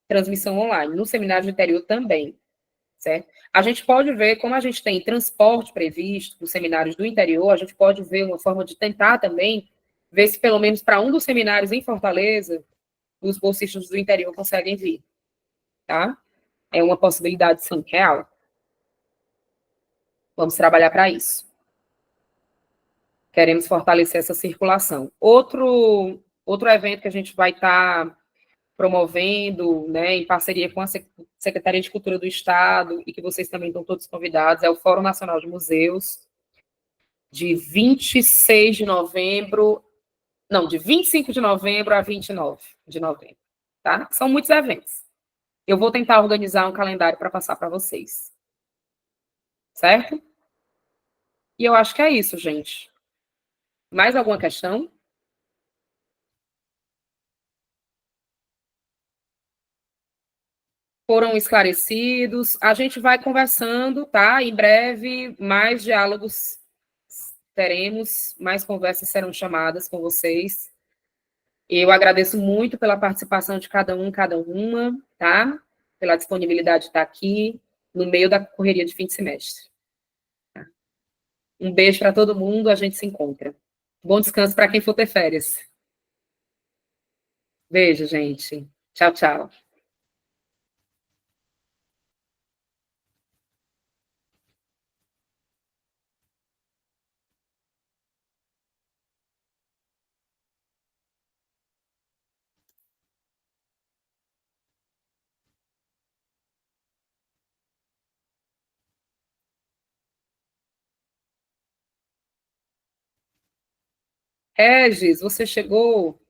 transmissão online, no seminário do interior também, certo? A gente pode ver, como a gente tem transporte previsto nos seminários do interior, a gente pode ver uma forma de tentar também ver se pelo menos para um dos seminários em Fortaleza, os bolsistas do interior conseguem vir, tá? É uma possibilidade, sim, real. Vamos trabalhar para isso. Queremos fortalecer essa circulação. Outro evento que a gente vai estar promovendo, né, em parceria com a Secretaria de Cultura do Estado, e que vocês também estão todos convidados, é o Fórum Nacional de Museus, de 26 de novembro, não, de 25 de novembro a 29 de novembro, tá? São muitos eventos. Eu vou tentar organizar um calendário para passar para vocês. Certo? E eu acho que é isso, gente. Mais alguma questão? Foram esclarecidos. A gente vai conversando, tá? Em breve, mais diálogos teremos, mais conversas serão chamadas com vocês. Eu agradeço muito pela participação de cada um, cada uma, tá? Pela disponibilidade de estar aqui no meio da correria de fim de semestre. Um beijo para todo mundo, a gente se encontra. Bom descanso para quem for ter férias. Beijo, gente. Tchau, tchau. Regis, você chegou?